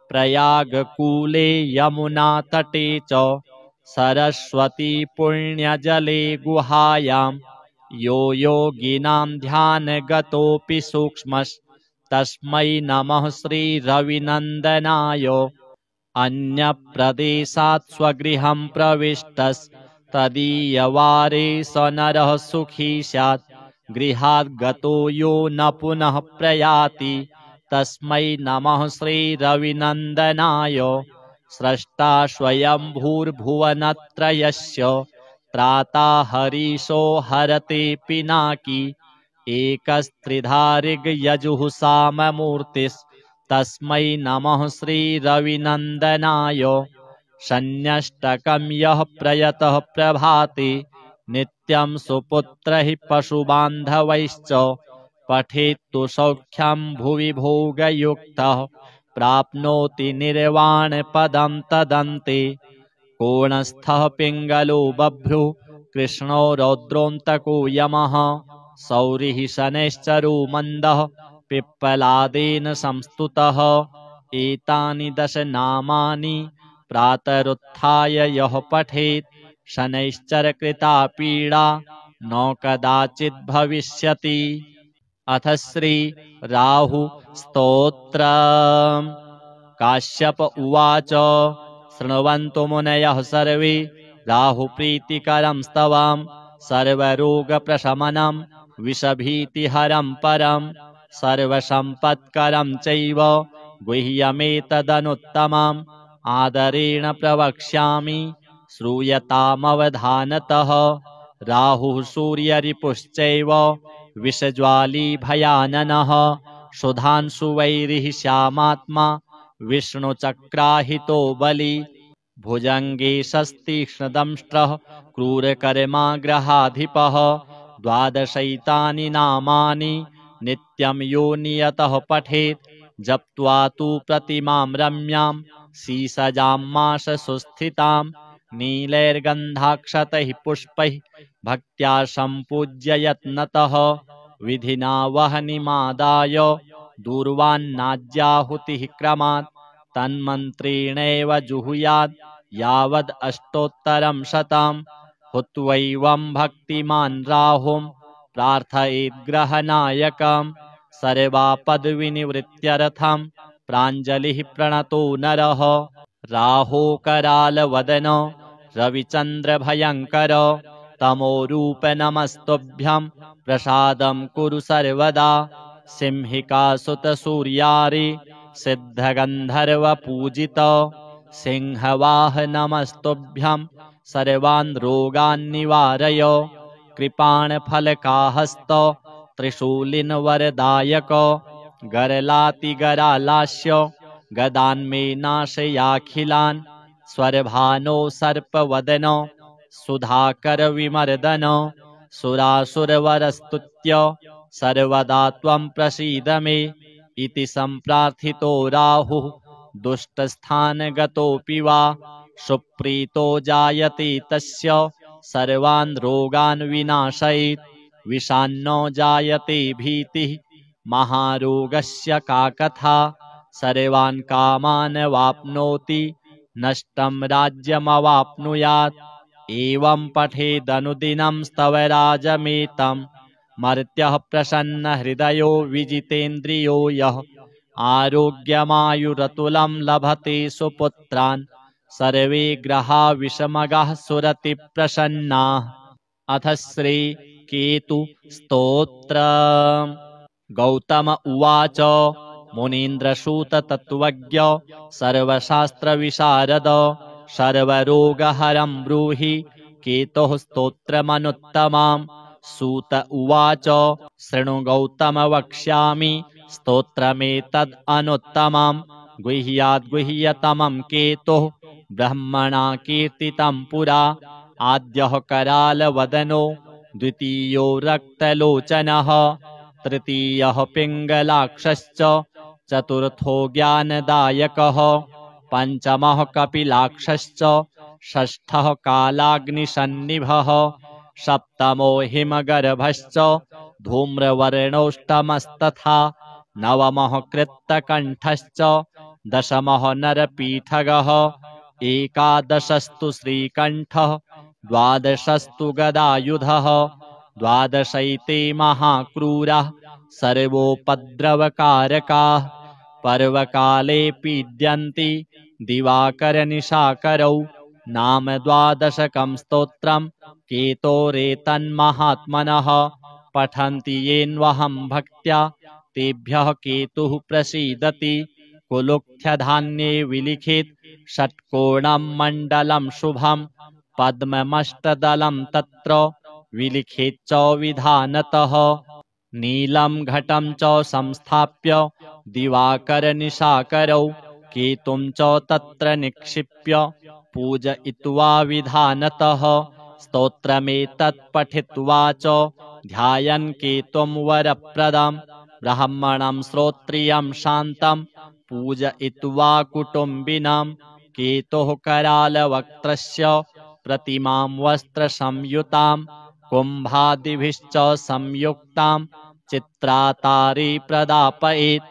प्रयागकूले यमुनातटे च सरस्वती पुण्यजले गुहायां यो योगिनां ध्यानगतोऽपि सूक्ष्मस्तस्मै नमः श्रीरविनन्दनाय। अन्यप्रदेशात् स्वगृहं प्रविष्टस्तदीयवारे स नरः सुखी स्यात् गृहात् गतो यो न पुनः प्रयाति तस्मै नमः श्रीरविनन्दनाय। स्रष्टा स्वयंभूर्भुवनत्रयस्य त्राता हरीशो हरते पिनाकी एकस्त्रिधारिग्यजुः साममूर्तिस्तस्मै नमः श्रीरविनन्दनाय। शन्यष्टकं यः प्रयतः प्रभाते नित्यं सुपुत्रैः पशुबान्धवैश्च पठेत्तु सौख्यं भुवि भोगयुक्तः प्राप्नोति निर्वाणपदं तदन्ते। कोणस्थः पिङ्गलो बभ्रुः कृष्णो रौद्रोऽन्तको यमः सौरिः शनैश्चरो मन्दः पिप्पलादेन संस्तुतः। एतानि दश नामानि प्रातरुत्थाय यः पठेत् शनैश्चरकृता पीडा न कदाचित् भविष्यति। अथ श्री राहु स्तोत्रम्। काश्यप उवाच शृण्वन्तु मुनयः सर्वे राहुप्रीतिकरं स्तवम् सर्वरोगप्रशमनं विषभीतिहरं परं सर्वसम्पत्करं चैव गुह्यमेतदनुत्तमम् आदरेण प्रवक्ष्यामि श्रूयतामवधानतः। राहुः सूर्यरिपुश्चैव विषज्वाली भयाननः सुधांशुवैरिः श्यामात्मा विष्णुचक्राहितो बली भुजङ्गे शस्तीक्ष्णदंष्ट्रः क्रूरकर्माग्रहाधिपः द्वादशैतानि नामानि नित्यं यो नियतः पठेत् जप्त्वा तु प्रतिमां रम्यां सीसजां माशसुस्थितां नीलैर्गन्धाक्षतैः पुष्पैः भक्त्या सम्पूज्य यत्नतः विधिना वह्निमादाय दूर्वान्नाज्याहुतिः क्रमात् तन्मन्त्रेणैव जुहुयात् यावद् अष्टोत्तरं शतं हुत्वैवं भक्तिमान् राहुं प्रार्थयेत् ग्रहनायकम् सर्वापद्विनिवृत्त्यर्थं प्राञ्जलिः प्रणतो नरः। राहो करालवदन रविचन्द्रभयङ्कर तमोरूप नमस्तुभ्यं प्रसादं कुरु सर्वदा सिंहिकासुतसूर्यारे सिद्धगन्धर्वपूजित सिंहवाह नमस्तुभ्यं सर्वान् रोगान् निवारय कृपाणफलकाहस्त त्रिशूलिनवरदायक गरलातिगरालास्य गदान्मे नाशयाखिलान् स्वरभानो सर्पवदन सुधाकर विमर्दन सुरासुरवरस्तुत्य सर्वदा त्वं प्रसीद मे इति सम्प्रार्थितो राहुः दुष्टस्थानगतोऽपि वा सुप्रीतो जायते तस्य सर्वान् रोगान् विनाशयेत् विषान्नो जायते भीतिः महारोगस्य का कथा सर्वान् कामान् वाप्नोति नष्टं राज्यमवाप्नुयात् एवं पठेदनुदिनं स्तवराजमेतं मर्त्यः प्रसन्नहृदयो विजितेन्द्रियो यः आरोग्यमायुरतुलं लभते सुपुत्रान् सर्वे ग्रहा विषमगाः सुरतिप्रसन्नाः। अथ श्री केतु स्तोत्रम्। गौतम उवाच मुनीन्द्रसूत तत्त्वज्ञ सर्वशास्त्रविशारद सर्वरोगहरं ब्रूहि केतुः स्तोत्रमनुत्तमम्। सूत उवाच शृणु गौतम वक्ष्यामि स्तोत्रमेतद् अनुत्तमम् गुह्याद्गुह्यतमं केतुः ब्रह्मणा कीर्तितं पुरा आद्यः करालवदनो द्वितीयो रक्तलोचनः तृतीयः पिङ्गलाक्षश्च चतुर्थो ज्ञानदायकः पञ्चमः कपिलाक्षश्च षष्ठः कालाग्निसन्निभः सप्तमो हिमगर्भश्च धूम्रवर्णोष्टमस्तथा नवमः कृत्तकण्ठश्च दशमः नरपीठगः एकादशस्तु श्रीकण्ठः द्वादशस्तु गदायुधः द्वादशैते महाक्रूराः सर्वोपद्रवकारकाः पर्वकाले पीड्यन्ति दिवाकरनिशाकरौ नाम द्वादशकं स्तोत्रं केतोरेतन्महात्मनः पठन्ति येन्वहं भक्त्या तेभ्यः केतुः प्रसीदति कुलुक्थ्यधान्ये विलिखित षट्कोणं मण्डलं शुभं पद्ममष्टदलं तत्र विलिखित च विधानतः नीलं घटं च संस्थाप्य दिवाकरनिशाकरौ केतुं च तत्र निक्षिप्य पूजयित्वा विधानतः स्तोत्रमेतत् पठित्वा च ध्यायन् केतुं वरप्रदं ब्राह्मणं श्रोत्रियं शान्तं पूजयित्वा कुटुम्बिनं केतुः करालवक्त्रस्य प्रतिमां वस्त्रसंयुतां कुम्भादिभिश्च संयुक्तां चित्रातारे प्रदापयेत्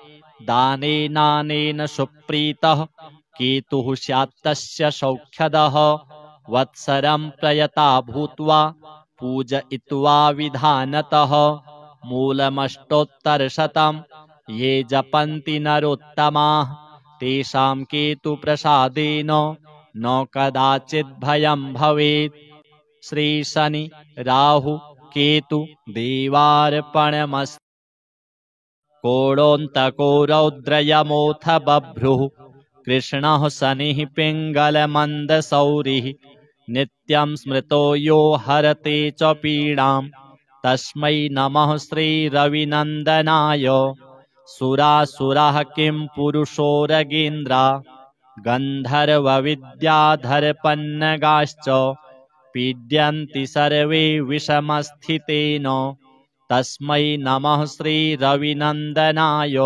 दानेनानेन सुप्रीतः केतुः स्यात्तस्य सौख्यदः वत्सरं प्रयता भूत्वा पूजयित्वा विधानतः मूलमष्टोत्तरशतं ये जपन्ति नरोत्तमाः तेषां केतुप्रसादेन न कदाचित् भयं भवेत्। श्री शनि राहु केतु देवार्पणमस्तु। कोणोऽन्तको रौद्रयमोऽथ बभ्रुः कृष्णः शनिः पिङ्गलमन्दशौरिः नित्यं स्मृतो यो हरते च पीडां तस्मै नमः श्रीरविनन्दनाय। सुरासुराः किं पुरुषोरगेन्द्रा गन्धर्वविद्याधरपन्नगाश्च पीड्यन्ति सर्वे विषमस्थितेन तस्मै नमः श्रीरविनन्दनाय।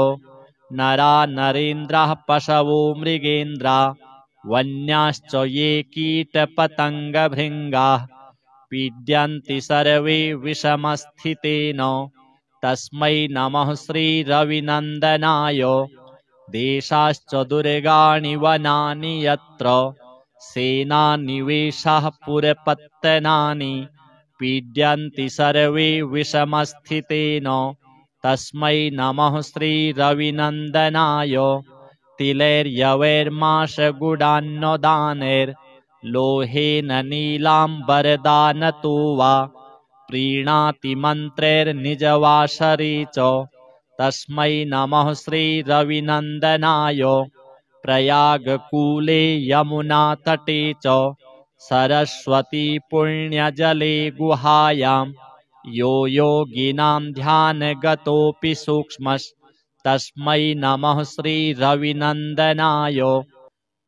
नरा नरेन्द्राः पशवो मृगेन्द्रा वन्याश्च ये कीटपतङ्गभृङ्गाः पीड्यन्ति सर्वे विषमस्थितेन तस्मै नमः श्रीरविनन्दनाय। देशाश्च दुर्गाणि वनानि यत्र सेनानिवेशाः पुरपत्तनानि पीड्यन्ति सर्वे विषमस्थितेन तस्मै नमः श्रीरविनन्दनाय। तिलैर्यवैर्माशगुडान्नदानैर्लोहेन नीलाम्बरदानतो वा प्रीणाति मन्त्रैर्निजवासरे च तस्मै नमः श्रीरविनन्दनाय। प्रयागकूले यमुनातटे च सरस्वती पुण्यजले गुहायां यो योगिनां ध्यानगतोऽपि सूक्ष्मस्तस्मै नमः श्रीरविनन्दनाय।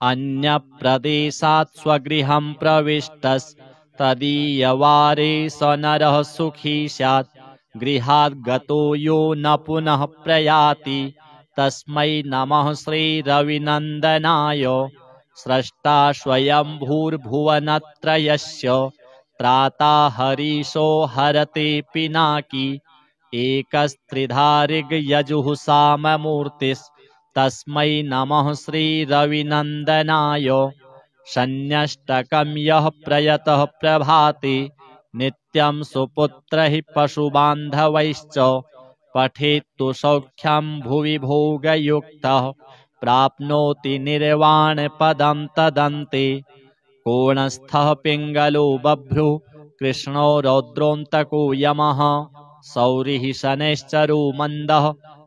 अन्यप्रदेशात् स्वगृहं प्रविष्टस्तदीयवारे स नरः सुखी स्यात् गृहात् गतो यो न पुनः प्रयाति तस्मै नमः श्रीरविनन्दनाय। स्रष्टा स्वयंभूर्भुवनत्रयस्य त्राता हरीशो हरते पिनाकी एकस्त्रिधारिग्यजुः साममूर्तिस्तस्मै नमः श्रीरविनन्दनाय। शन्यष्टकं यः प्रयतः प्रभाते नित्यं सुपुत्रैः पशुबान्धवैश्च पठेत्तु सौख्यं भुवि भोगयुक्तः प्राप्नोति निर्वाणपदं तदन्ते। कोणस्थः पिङ्गलो बभ्रुः कृष्णो रौद्रोऽन्तको यमः सौरिः शनैश्चरो मन्दः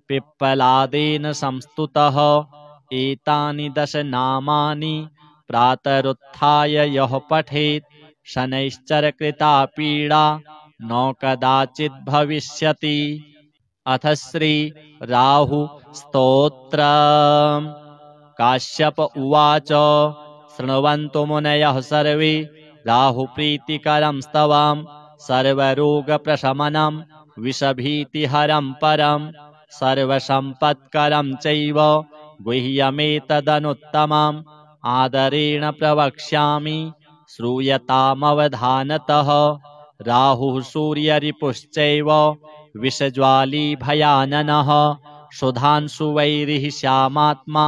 पिप्पलादेन संस्तुतः। एतानि 10 नामानि प्रातरुत्थाय यः पठेत् शनैश्चरकृता पीडा न कदाचित् भविष्यति। अथ श्री राहु स्तोत्रम्। काश्यप उवाच शृण्वन्तु मुनयः सर्वे राहुप्रीतिकरं स्तवम् सर्वरोगप्रशमनं विषभीतिहरं परं सर्वसम्पत्करं चैव गुह्यमेतदनुत्तमम् आदरेण प्रवक्ष्यामि श्रूयतामवधानतः। राहुः सूर्यरिपुश्चैव विषज्वाली भयाननः सुधांशुवैरिः श्यामात्मा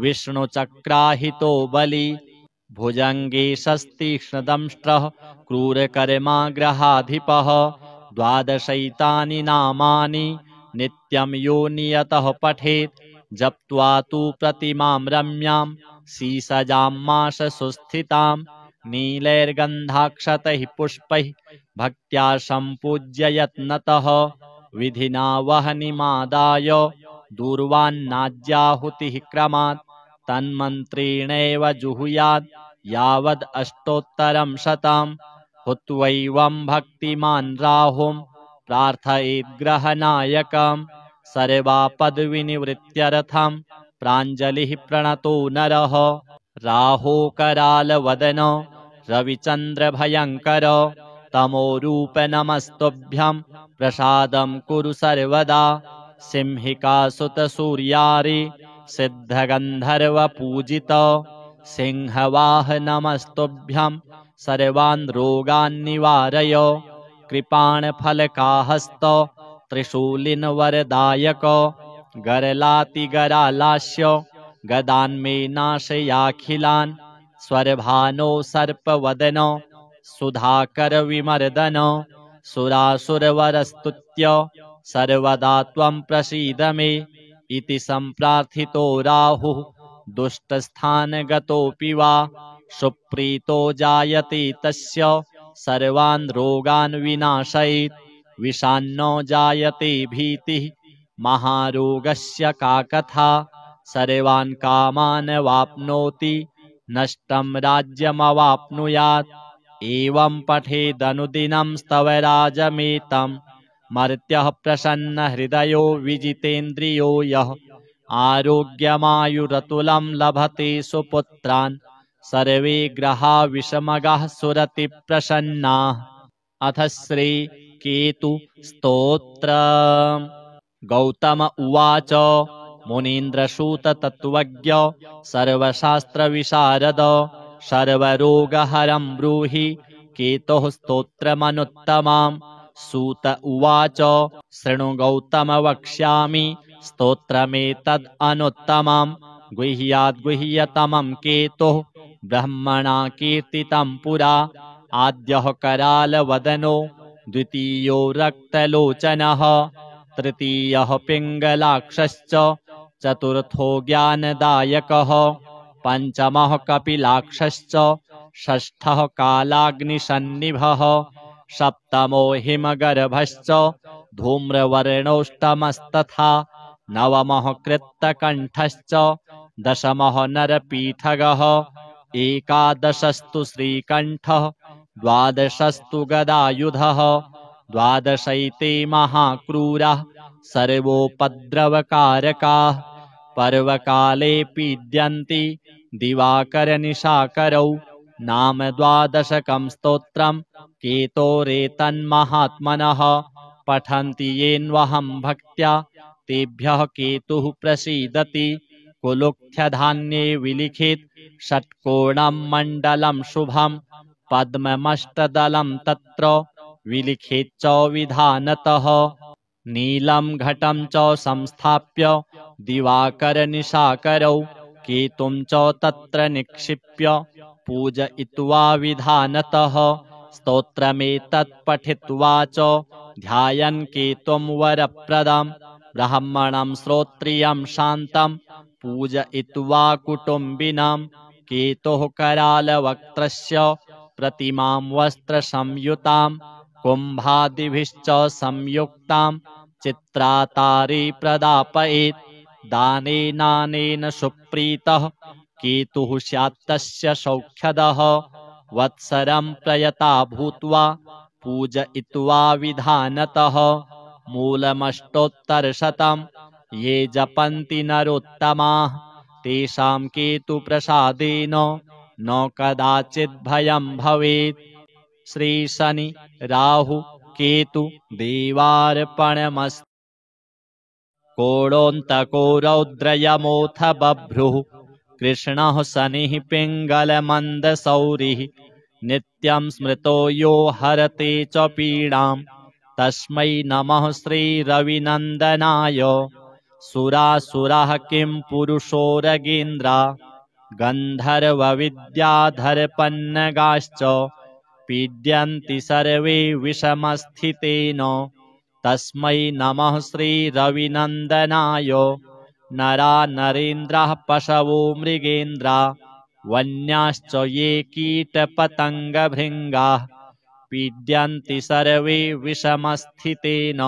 विष्णुचक्राहितो बली भुजङ्गे शस्तीक्ष्णदंष्ट्रः क्रूरकर्माग्रहाधिपः। 12 नामानि नित्यं यो नियतः पठेत् जप्त्वा तु प्रतिमां रम्यां सीसजां माशसुस्थितां नीलैर्गन्धाक्षतैः पुष्पैः भक्त्या सम्पूज्य यत्नतः विधिना वह्निमादाय दूर्वान्नाज्याहुतिः क्रमात् तन्मन्त्रेणैव जुहुयात् यावद् अष्टोत्तरं शतं। हुत्वैवं भक्तिमान् राहुं प्रार्थयेत् ग्रहनायकं सर्वापद्विनिवृत्त्यर्थं प्राञ्जलिः प्रणतो नरः। राहोकरालवदन रविचन्द्रभयङ्कर तमोरूप नमस्तुभ्यं प्रसादं कुरु सर्वदा। सिंहिकासुतसूर्यारे सिद्धगन्धर्वपूजित सिंहवाह नमस्तुभ्यं सर्वान् रोगान् निवारय। कृपाणफलकाहस्त त्रिशूलिनवरदायक गरलातिगरालास्य गदान्मे नाशयाखिलान् स्वरभानो सर्पवदन सुधाकर विमर्दन सुरासुरवरस्तुत्य सर्वदा त्वं प्रसीद मे इति सम्प्रार्थितो राहुः दुष्टस्थानगतोऽपि वा सुप्रीतो जायते तस्य सर्वान् रोगान् विनाशयेत् विषान्नो जायते भीतिः महारोगस्य का कथा सर्वान् कामान् वाप्नोति नष्टं राज्यमवाप्नुयात् एवं पठेदनुदिनं स्तवराजमेतं मर्त्यः प्रसन्नहृदयो विजितेन्द्रियो यः आरोग्यमायुरतुलं लभते सुपुत्रान् सर्वे ग्रहा विषमगाः सुरतिप्रसन्नाः। अथ श्री केतु स्तोत्र। गौतम उवाच मुनीन्द्रसूत तत्त्वज्ञ सर्वशास्त्रविशारद सर्वरोगहरं ब्रूहि केतुः स्तोत्रमनुत्तमम्। सूत उवाच शृणु गौतम वक्ष्यामि स्तोत्रमेतद् अनुत्तमम् गुह्याद्गुह्यतमं केतुः ब्रह्मणा कीर्तितं पुरा आद्यः करालवदनो द्वितीयो रक्तलोचनः तृतीयः पिङ्गलाक्षश्च चतुर्थो ज्ञानदायकः पञ्चमः कपिलाक्षश्च षष्ठः कालाग्निसन्निभः सप्तमो हिमगर्भश्च धूम्रवर्णोष्टमस्तथा नवमः कृत्तकण्ठश्च दशमः नरपीठगः एकादशस्तु श्रीकण्ठः द्वादशस्तु गदायुधः द्वादशैते महाक्रूराः सर्वोपद्रवकारकाः पर्वकाले पीड्यन्ति दिवाकरनिशाकरौ नाम द्वादशकं स्तोत्रं केतोरेतन्महात्मनः पठन्ति येन्वहं भक्त्या तेभ्यः केतुः प्रसीदति कुलुक्थ्यधान्ये विलिखित षट्कोणं मण्डलं शुभं पद्ममष्टदलं तत्र विलिखित च विधानतः नीलं घटं च संस्थाप्य दिवाकरनिशाकरौ केतुं च तत्र निक्षिप्य पूजयित्वा विधानतः स्तोत्रमेतत् पठित्वा च ध्यायन् केतुं वरप्रदं ब्राह्मणं श्रोत्रियं शान्तं पूजयित्वा कुटुम्बिनां केतुः करालवक्त्रस्य प्रतिमां वस्त्रसंयुतां कुम्भादिभिश्च संयुक्तां चित्रातारे प्रदापयेत् दानेनानेन सुप्रीतः केतुः स्यात्तस्य सौख्यदः वत्सरं प्रयता भूत्वा पूजयित्वा विधानतः मूलमष्टोत्तरशतं ये जपन्ति नरोत्तमाः तेषां केतुप्रसादेन न कदाचित् भयं भवेत्। श्री शनि राहु केतु देवार्पणमस्तु। कोणोऽन्तको रौद्रयमोऽथ बभ्रुः कृष्णः शनिः पिङ्गलमन्दशौरिः नित्यं स्मृतो यो हरते च पीडां तस्मै नमः श्रीरविनन्दनाय। सुरासुराः किं पुरुषोरगेन्द्रा गन्धर्वविद्याधरपन्नगाश्च पीड्यन्ति सर्वे विषमस्थितेन तस्मै नमः श्रीरविनन्दनाय। नरा नरेन्द्राः पशवो मृगेन्द्रा वन्याश्च ये कीटपतङ्गभृङ्गाः पीड्यन्ति सर्वे विषमस्थितेन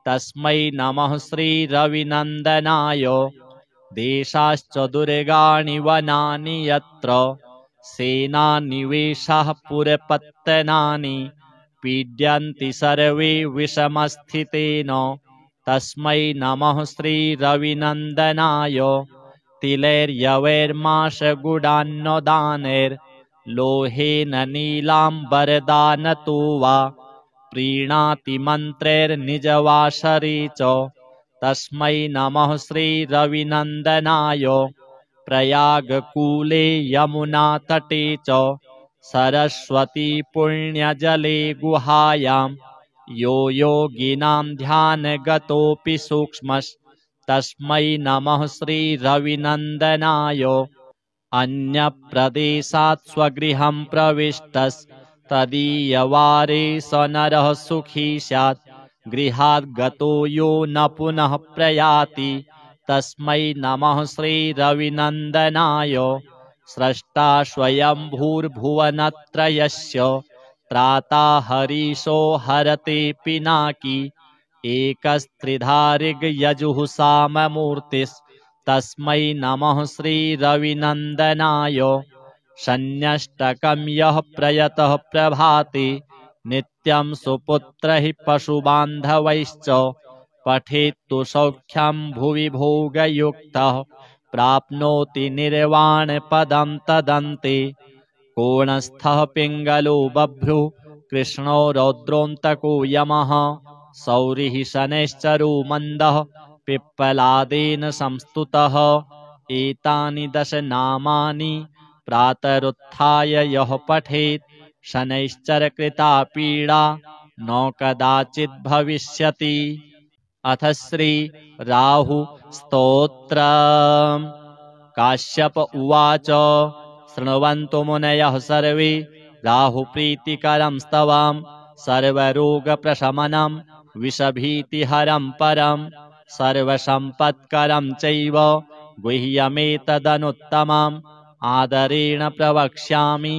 तस्मै नमः श्रीरविनन्दनाय। देशाश्च दुर्गाणि वनानि यत्र सेनानिवेशाः पुरपत्तनानि पीड्यन्ति सर्वे विषमस्थितेन तस्मै नमः श्रीरविनन्दनाय। तिलैर्यवैर्माशगुडान्नदानैर्लोहेन नीलाम्बरदानतो वा प्रीणाति मन्त्रैर्निजवासरे च तस्मै नमः श्रीरविनन्दनाय। प्रयागकूले यमुनातटे च सरस्वती पुण्यजले गुहायां यो योगिनां ध्यानगतोऽपि सूक्ष्मस्तस्मै नमः श्रीरविनन्दनाय। अन्यप्रदेशात् स्वगृहं प्रविष्टस्तदीयवारे स नरः सुखी स्यात् गृहाद्गतो यो न पुनः प्रयाति तस्मै नमः श्रीरविनन्दनाय स्रष्टा स्वयंभूर्भुवनत्रयस्य त्राता हरीशो हरते पिनाकी एकस्त्रिधारिग्यजुः साममूर्तिस्तस्मै नमः श्रीरविनन्दनाय शन्यष्टकं यः प्रयतः प्रभाते नित्यं सुपुत्रैः पशुबान्धवैश्च पठेत्तु सौख्यं भुवि भोगयुक्तः प्राप्नोति निर्वाणपदं तदन्ते कोणस्थः पिङ्गलो बभ्रुः कृष्णो रौद्रोऽन्तको यमः सौरिः शनैश्चरो मन्दः पिप्पलादेन संस्तुतः एतानि 10 नामानि प्रातरुत्थाय यः पठेत् शनैश्चरकृता पीडा न कदाचित् भविष्यति। अथ श्री राहु स्तोत्रम्। काश्यप उवाच शृण्वन्तु मुनयः सर्वे राहुप्रीतिकरं स्तवम् सर्वरोगप्रशमनं विषभीतिहरं परं सर्वसम्पत्करं चैव गुह्यमेतदनुत्तमम् आदरेण प्रवक्ष्यामि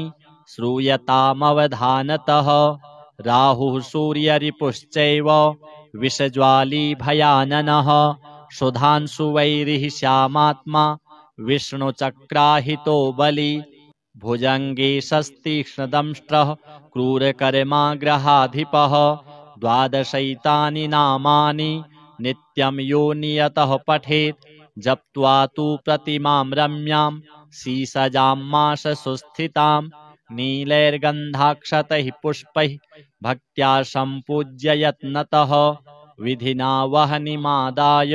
श्रूयतामवधानतः। राहुः सूर्यरिपुश्चैव विषज्वाली भयाननः सुधांशुवैरिः श्यामात्मा विष्णुचक्राहितो बली भुजङ्गे शस्तीक्ष्णदंष्ट्रः क्रूरकर्माग्रहाधिपः 12 नामानि नित्यं यो नियतः पठेत् जप्त्वा तु प्रतिमां रम्यां सीसजां माशसुस्थितां नीलैर्गन्धाक्षतैः पुष्पैः भक्त्या सम्पूज्य यत्नतः विधिना वह्निमादाय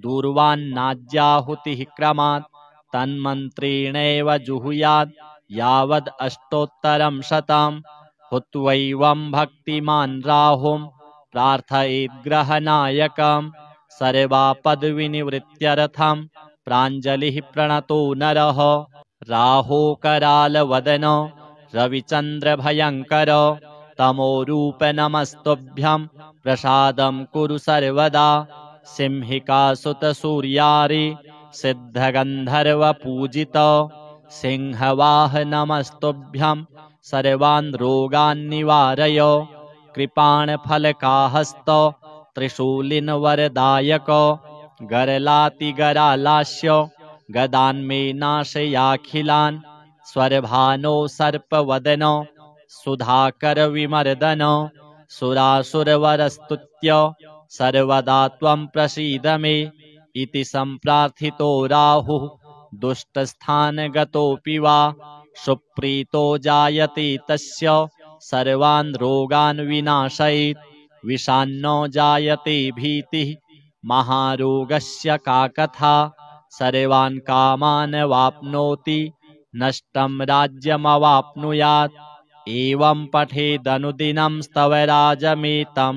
दूर्वान्नाज्याहुतिः क्रमात् तन्मन्त्रेणैव जुहुयात् यावद् अष्टोत्तरं शतम् हुत्वैवं भक्तिमान् राहुं प्रार्थयेद्ग्रहनायकम् सर्वापद्विनिवृत्त्यर्थं प्राञ्जलिः प्रणतो नरः। राहोकरालवदन रविचन्द्रभयङ्कर तमोरूप नमस्तुभ्यं प्रसादं कुरु सर्वदा सिंहिकासुतसूर्यारि सिद्धगन्धर्वपूजित सिंहवाह नमस्तुभ्यं सर्वान् रोगान् निवारय कृपाणफलकाहस्त त्रिशूलिनवरदायक गरलातिगरालास्य गदान्मे नाशयाखिलान् स्वरभानो सर्पवदन सुधाकरविमर्दन सुरासुरवरस्तुत्य सर्वदा त्वं प्रसीद मे इति सम्प्रार्थितो राहुः दुष्टस्थानगतोऽपि वा सुप्रीतो जायते तस्य सर्वान् रोगान् विनाशयेत् विषान्नो जायते भीतिः महारोगस्य का कथा सर्वान् कामान् वाप्नोति नष्टं राज्यमवाप्नुयात् एवं पठेदनुदिनं स्तवराजमेतं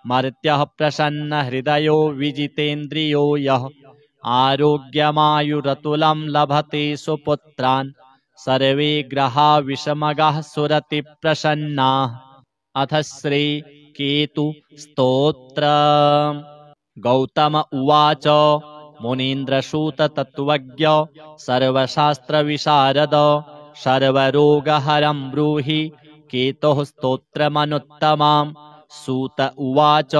मर्त्यः प्रसन्नहृदयो विजितेन्द्रियो यः आरोग्यमायुरतुलं लभते सुपुत्रान् सर्वे ग्रहा विषमगाः सुरति प्रसन्नाः। अथ श्री केतु स्तोत्रम्। गौतम उवाच मुनीन्द्रसूत तत्त्वज्ञ सर्वशास्त्रविशारद सर्वरोगहरं ब्रूहि केतुः स्तोत्रमनुत्तमम्। सूत उवाच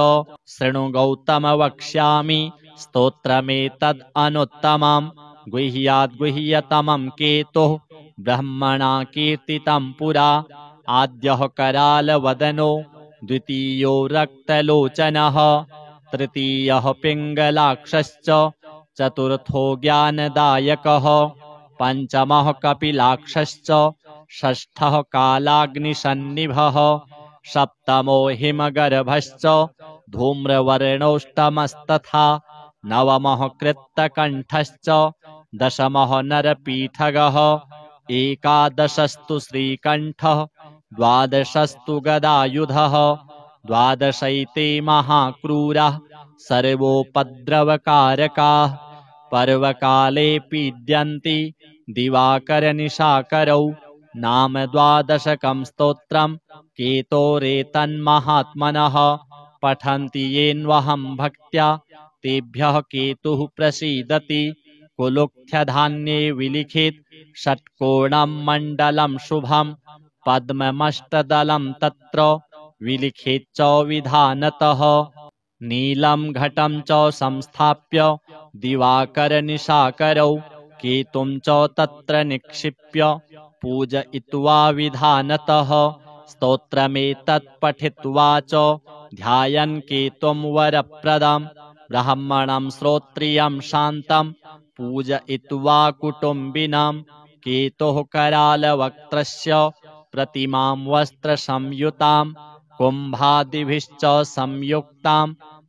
शृणु गौतम वक्ष्यामि स्तोत्रमेतद् अनुत्तमम् गुह्याद्गुह्यतमं केतुः ब्रह्मणा कीर्तितं पुरा आद्यः करालवदनो द्वितीयो रक्तलोचनः तृतीयः पिङ्गलाक्षश्च चतुर्थो ज्ञानदायकः पञ्चमः कपिलाक्षश्च षष्ठः कालाग्निसन्निभः सप्तमो हिमगर्भश्च धूम्रवर्णोष्टमस्तथा नवमः कृत्तकण्ठश्च दशमः नरपीठगः एकादशस्तु श्रीकण्ठः द्वादशस्तु गदायुधः द्वादशैते महाक्रूरः सर्वोपद्रवकारकाः पर्वकाले पीड्यन्ति दिवाकरनिशाकरौ नाम 12 स्तोत्रम् केतोरेतन्महात्मनः पठन्ति येन्वहं भक्त्या तेभ्यः केतुः प्रसीदति। कुलुक्थ्यधान्ये विलिखित षट्कोणं मण्डलं शुभं पद्ममष्टदलं तत्र विलिखित च विधानतः। नीलं घटं च संस्थाप्य दिवाकरनिशाकरौ केतुं च तत्र निक्षिप्य पूजयित्वा विधानतः। स्तोत्रमेतत् पठित्वा च ध्यायन् केतुं वरप्रदं ब्राह्मणं श्रोत्रियं शान्तं पूजयित्वा कुटुम्बिनां। केतुः करालवक्त्रस्य प्रतिमां वस्त्रसंयुतां कुम्भादिभिश्च संयुक्तां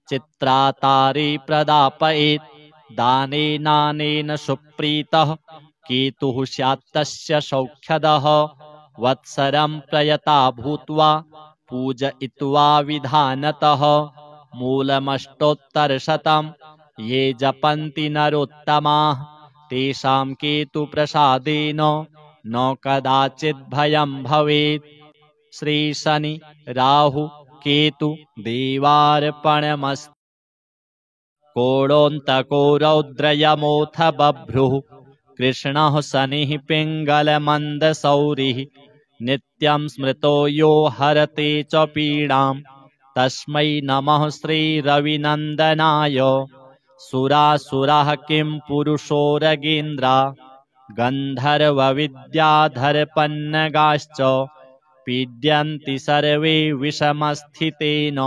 चित्रातारे प्रदापयेत्। दानेनानेन सुप्रीतः केतुः स्यात्तस्य सौख्यदः। वत्सरं प्रयता भूत्वा पूजयित्वा विधानतः। मूलमष्टोत्तरशतं ये जपन्ति नरोत्तमाः तेषां केतुप्रसादेन न कदाचित् भयं भवेत्। श्री शनि राहु केतु देवार्पणमस्तु। कोणोऽन्तको रौद्रयमोऽथ बभ्रुः कृष्णः शनिः पिङ्गलमन्दशौरिः। नित्यं स्मृतो यो हरते च पीडां तस्मै नमः श्रीरविनन्दनाय। सुरासुराः किं पुरुषोरगेन्द्रा गन्धर्वविद्याधरपन्नगाश्च पीड्यन्ति सर्वे विषमस्थितेन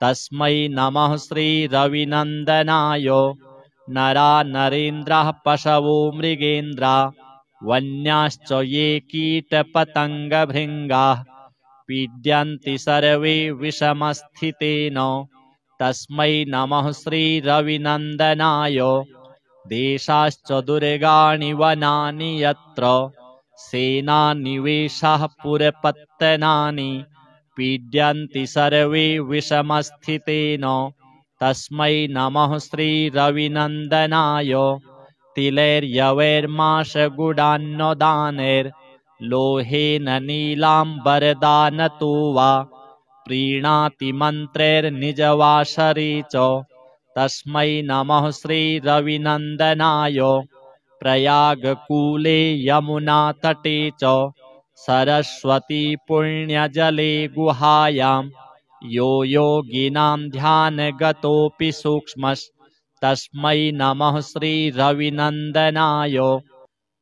तस्मै नमः श्रीरविनन्दनाय। नरा नरेन्द्राः पशवो मृगेन्द्रा वन्याश्च ये कीटपतङ्गभृङ्गाः पीड्यन्ति सर्वे विषमस्थितेन तस्मै नमः श्रीरविनन्दनाय। देशाश्च दुर्गाणि वनानि यत्र सेनानिवेशाः पुरपत्तनानि पीड्यन्ति सर्वे विषमस्थितेन तस्मै नमः श्रीरविनन्दनाय। तिलैर्यवैर्माशगुडान्नदानैर्लोहेन नीलाम्बरदानतो वा प्रीणाति मन्त्रैर्निजवासरे च तस्मै नमः श्रीरविनन्दनाय। प्रयागकूले यमुनातटे च सरस्वती पुण्यजले गुहायां यो योगिनां ध्यानगतोऽपि सूक्ष्मस्तस्मै नमः श्रीरविनन्दनाय।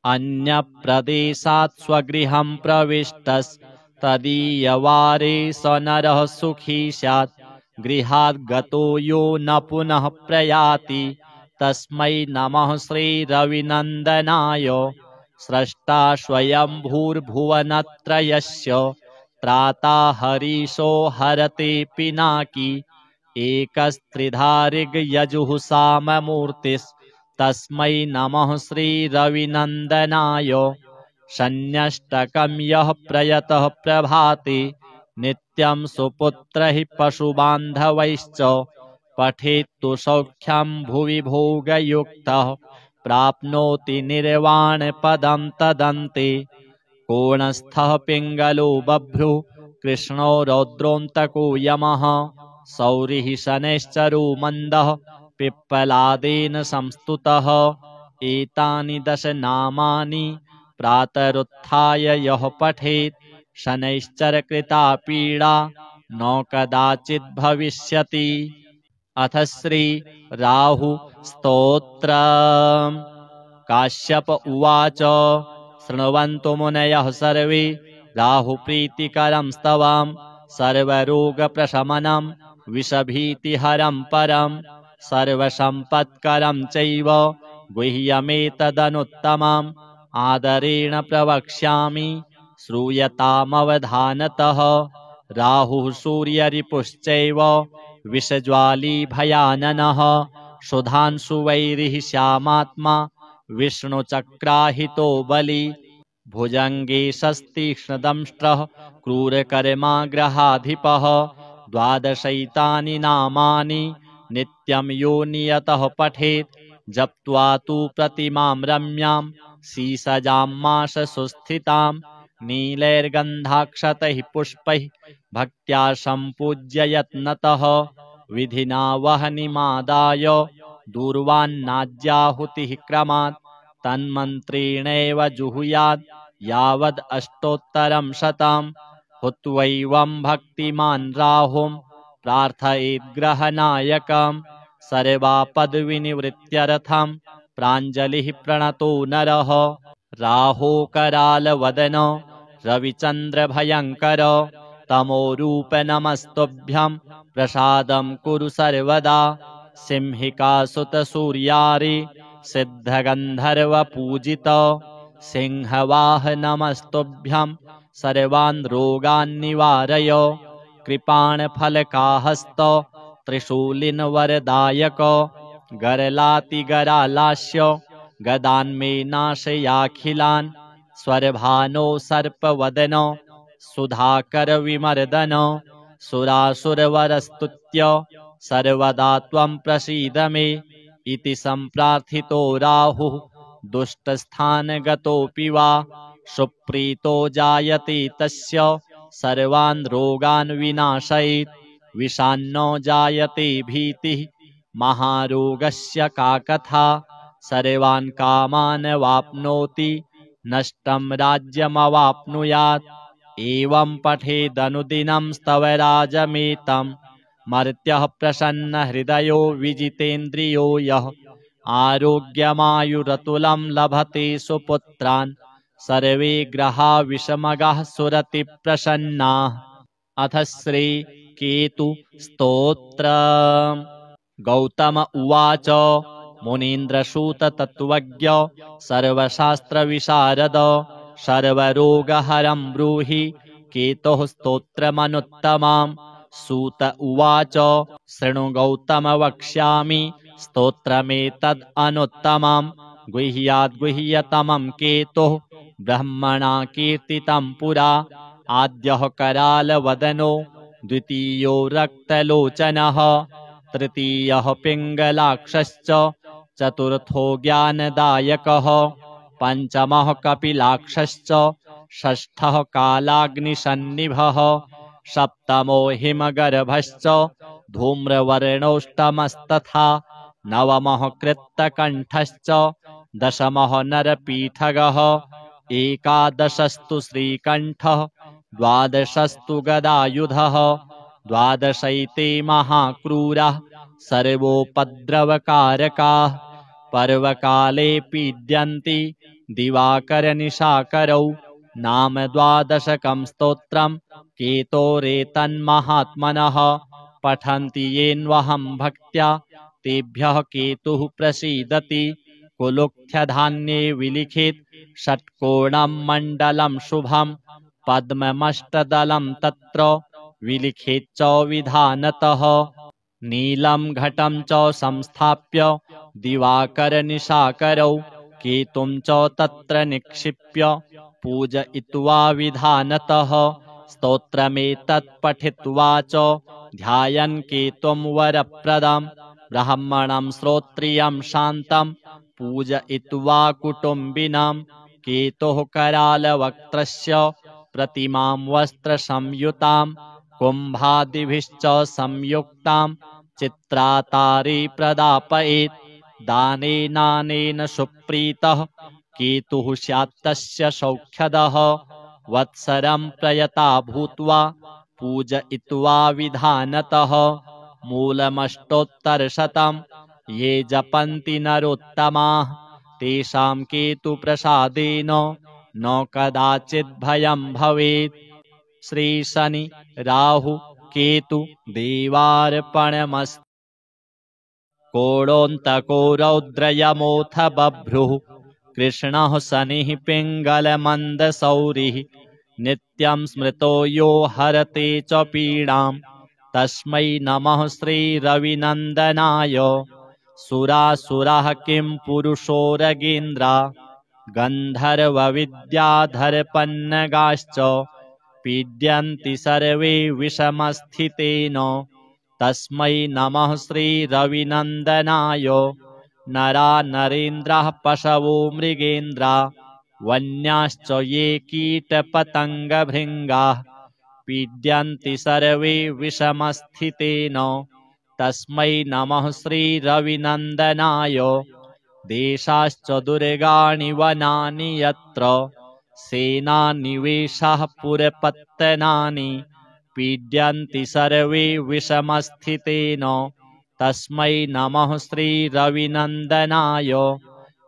अन्यप्रदेशात् स्वगृहं प्रविष्टस्तदीयवारे स नरः सुखी स्यात्। गृहात् गतो यो न पुनः प्रयाति तस्मै नमः श्रीरविनन्दनाय। स्रष्टा स्वयंभूर्भुवनत्रयस्य त्राता हरीशो हरते पिनाकी। एकस्त्रिधारिग्यजुः साममूर्तिस्तस्मै नमः श्रीरविनन्दनाय। शन्यष्टकं यः प्रयतः प्रभाते नित्यं सुपुत्रैः पशुबान्धवैश्च पठेत्तु सौख्यं भुवि भोगयुक्तः प्राप्नोति निर्वाणपदं तदन्ते। कोणस्थः पिङ्गलो बभ्रुः कृष्णो रौद्रोऽन्तको यमः सौरिः शनैश्चरो मन्दः पिप्पलादेन संस्तुतः। एतानि दश नामानि प्रातरुत्थाय यः पठेत् शनैश्चरकृता पीडा न कदाचित् भविष्यति। अथ श्री राहु स्तोत्रम्। काश्यप उवाच शृण्वन्तु मुनयः सर्वे राहुप्रीतिकरं स्तवं सर्वरोगप्रशमनं विषभीतिहरं परं सर्वसम्पत्करं चैव गुह्यमेतदनुत्तमम् आदरेण प्रवक्ष्यामि श्रूयतामवधानतः। राहुः सूर्यरिपुश्चैव विषज्वाली भयाननः सुधांशुवैरिः श्यामात्मा विष्णुचक्राहितो बली। भुजङ्गे शस्तीक्ष्णदंष्ट्रः क्रूरकर्माग्रहाधिपः। द्वादशैतानि नामानि नित्यं यो नियतः पठेत् जप्त्वा तु प्रतिमां रम्यां शीसजां माशसुस्थितां नीलैर्गन्धाक्षतैः पुष्पैः भक्त्या सम्पूज्य यत्नतः विधिना वह्निमादाय दूर्वान्नाज्याहुतिः क्रमात् तन्मन्त्रेणैव जुहुयात् यावद् अष्टोत्तरं शतम् हुत्वैवं भक्तिमान् राहुं प्रार्थयेद्ग्रहनायकम् सर्वापद्विनिवृत्त्यर्थं प्राञ्जलिः प्रणतो नरः राहोकरालवदन रविचन्द्रभयङ्कर तमोरूप नमस्तुभ्यं प्रसादं कुरु सर्वदा सिंहिकासुतसूर्यारि सिद्धगन्धर्वपूजित सिंहवाह नमस्तुभ्यं सर्वान् रोगान् निवारय कृपाणफलकाहस्त त्रिशूलिनवरदायक गरलातिगरालास्य गदान्मे नाशयाखिलान् स्वरभानो सर्पवदन सुधाकर विमर्दन सुरासुरवरस्तुत्य सर्वदा त्वं प्रसीद मे इति सम्प्रार्थितो राहुः दुष्टस्थानगतोऽपि वा सुप्रीतो जायते तस्य सर्वान् रोगान् विनाशयेत् विषान्नो जायते भीतिः महारोगस्य का कथा सर्वान् कामान् वाप्नोति नष्टं राज्यमवाप्नुयात् एवं पठेदनुदिनं स्तवराजमेतं मर्त्यः प्रसन्नहृदयो विजितेन्द्रियो यः आरोग्यमायुरतुलं लभते सुपुत्रान् सर्वे ग्रहा विषमगाः सुरतिप्रसन्नाः अथ श्री केतु स्तोत्र गौतम उवाच मुनीन्द्रसूत तत्त्वज्ञ सर्वशास्त्रविशारद सर्वरोगहरं ब्रूहि केतोः स्तोत्रमनुत्तमम् सूत उवाच शृणु गौतम वक्ष्यामि स्तोत्रमेतद् अनुत्तमम् गुह्याद्गुह्यतमं केतुः ब्रह्मणा कीर्तितं पुरा आद्यः करालवदनो द्वितीयो रक्तलोचनः तृतीयः पिङ्गलाक्षश्च चतुर्थो ज्ञानदायकः पञ्चमः कपिलाक्षश्च षष्ठः कालाग्निसन्निभः सप्तमो हिमगर्भश्च धूम्रवर्णोष्टमस्तथा नवमः कृत्तकण्ठश्च दशमः नरपीठगः एकादशस्तु श्रीकण्ठः द्वादशस्तु गदायुधः द्वादशैते महाक्रूरः सर्वोपद्रवकारकाः पर्वकाले पीड्यन्ति दिवाकरनिशाकरौ नाम द्वादशकं स्तोत्रं केतोरेतन्महात्मनः पठन्ति येन्वहं भक्त्या तेभ्यः केतुः प्रसीदति कुलुक्थ्यधान्ये विलिखित षट्कोणं मण्डलं शुभं पद्ममष्टदलं तत्र विलिखित विधानतः नीलं घटं च संस्थाप्य दिवाकरनिशाकरौ केतुं च तत्र निक्षिप्य पूजयित्वा विधानतः स्तोत्रमेतत् पठित्वा च ध्यायन् केतुं वरप्रदं ब्राह्मणं श्रोत्रियं शान्तं पूजयित्वा कुटुम्बिनं केतुः करालवक्त्रस्य प्रतिमां वस्त्रसंयुतां कुम्भादिभिश्च संयुक्तां चित्रातारे प्रदापयेत् दानेनानेन सुप्रीतः केतुः स्यात्तस्य सौख्यदः वत्सरं प्रयता भूत्वा पूजयित्वा विधानतः मूलमष्टोत्तरशतं ये जपन्ति नरोत्तमाः तेषां केतुप्रसादेन न कदाचित् भयं भवेत्। श्री शनि राहु केतु देवार्पणमस्तु। कोणोऽन्तको रौद्रयमोऽथ बभ्रुः कृष्णः शनिः पिङ्गलमन्दशौरिः नित्यं स्मृतो यो हरते च पीडां तस्मै नमः श्रीरविनन्दनाय। सुरासुराः किं पुरुषोरगेन्द्रा गन्धर्वविद्याधरपन्नगाश्च पीड्यन्ति सर्वे विषमस्थितेन तस्मै नमः श्रीरविनन्दनाय। नरा नरेन्द्राः पशवो मृगेन्द्रा वन्याश्च ये कीटपतङ्गभृङ्गाः पीड्यन्ति सर्वे विषमस्थितेन तस्मै नमः श्रीरविनन्दनाय देशाश्च दुर्गाणि वनानि यत्र सेनानिवेशाः पुरपत्तनानि पीड्यन्ति सर्वे विषमस्थितेन तस्मै नमः श्रीरविनन्दनाय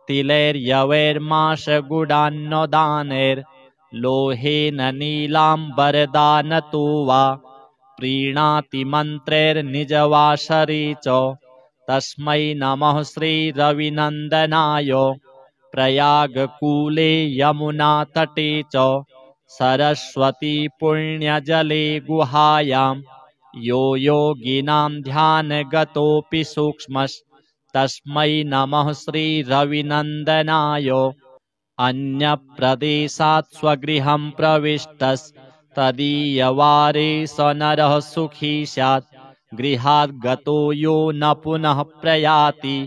तिलैर्यवैर्माशगुडान्नदानैर्लोहेन नीलाम्बरदानतो वा प्रीणाति मन्त्रैर्निजवासरे च तस्मै नमः श्रीरविनन्दनाय प्रयागकूले यमुनातटे च सरस्वती पुण्यजले गुहायां यो योगिनां ध्यानगतोऽपि सूक्ष्मस्तस्मै नमः श्रीरविनन्दनाय अन्यप्रदेशात् स्वगृहं प्रविष्टस्तदीयवारे स नरः सुखी स्यात् गृहात् गतो यो न पुनः प्रयाति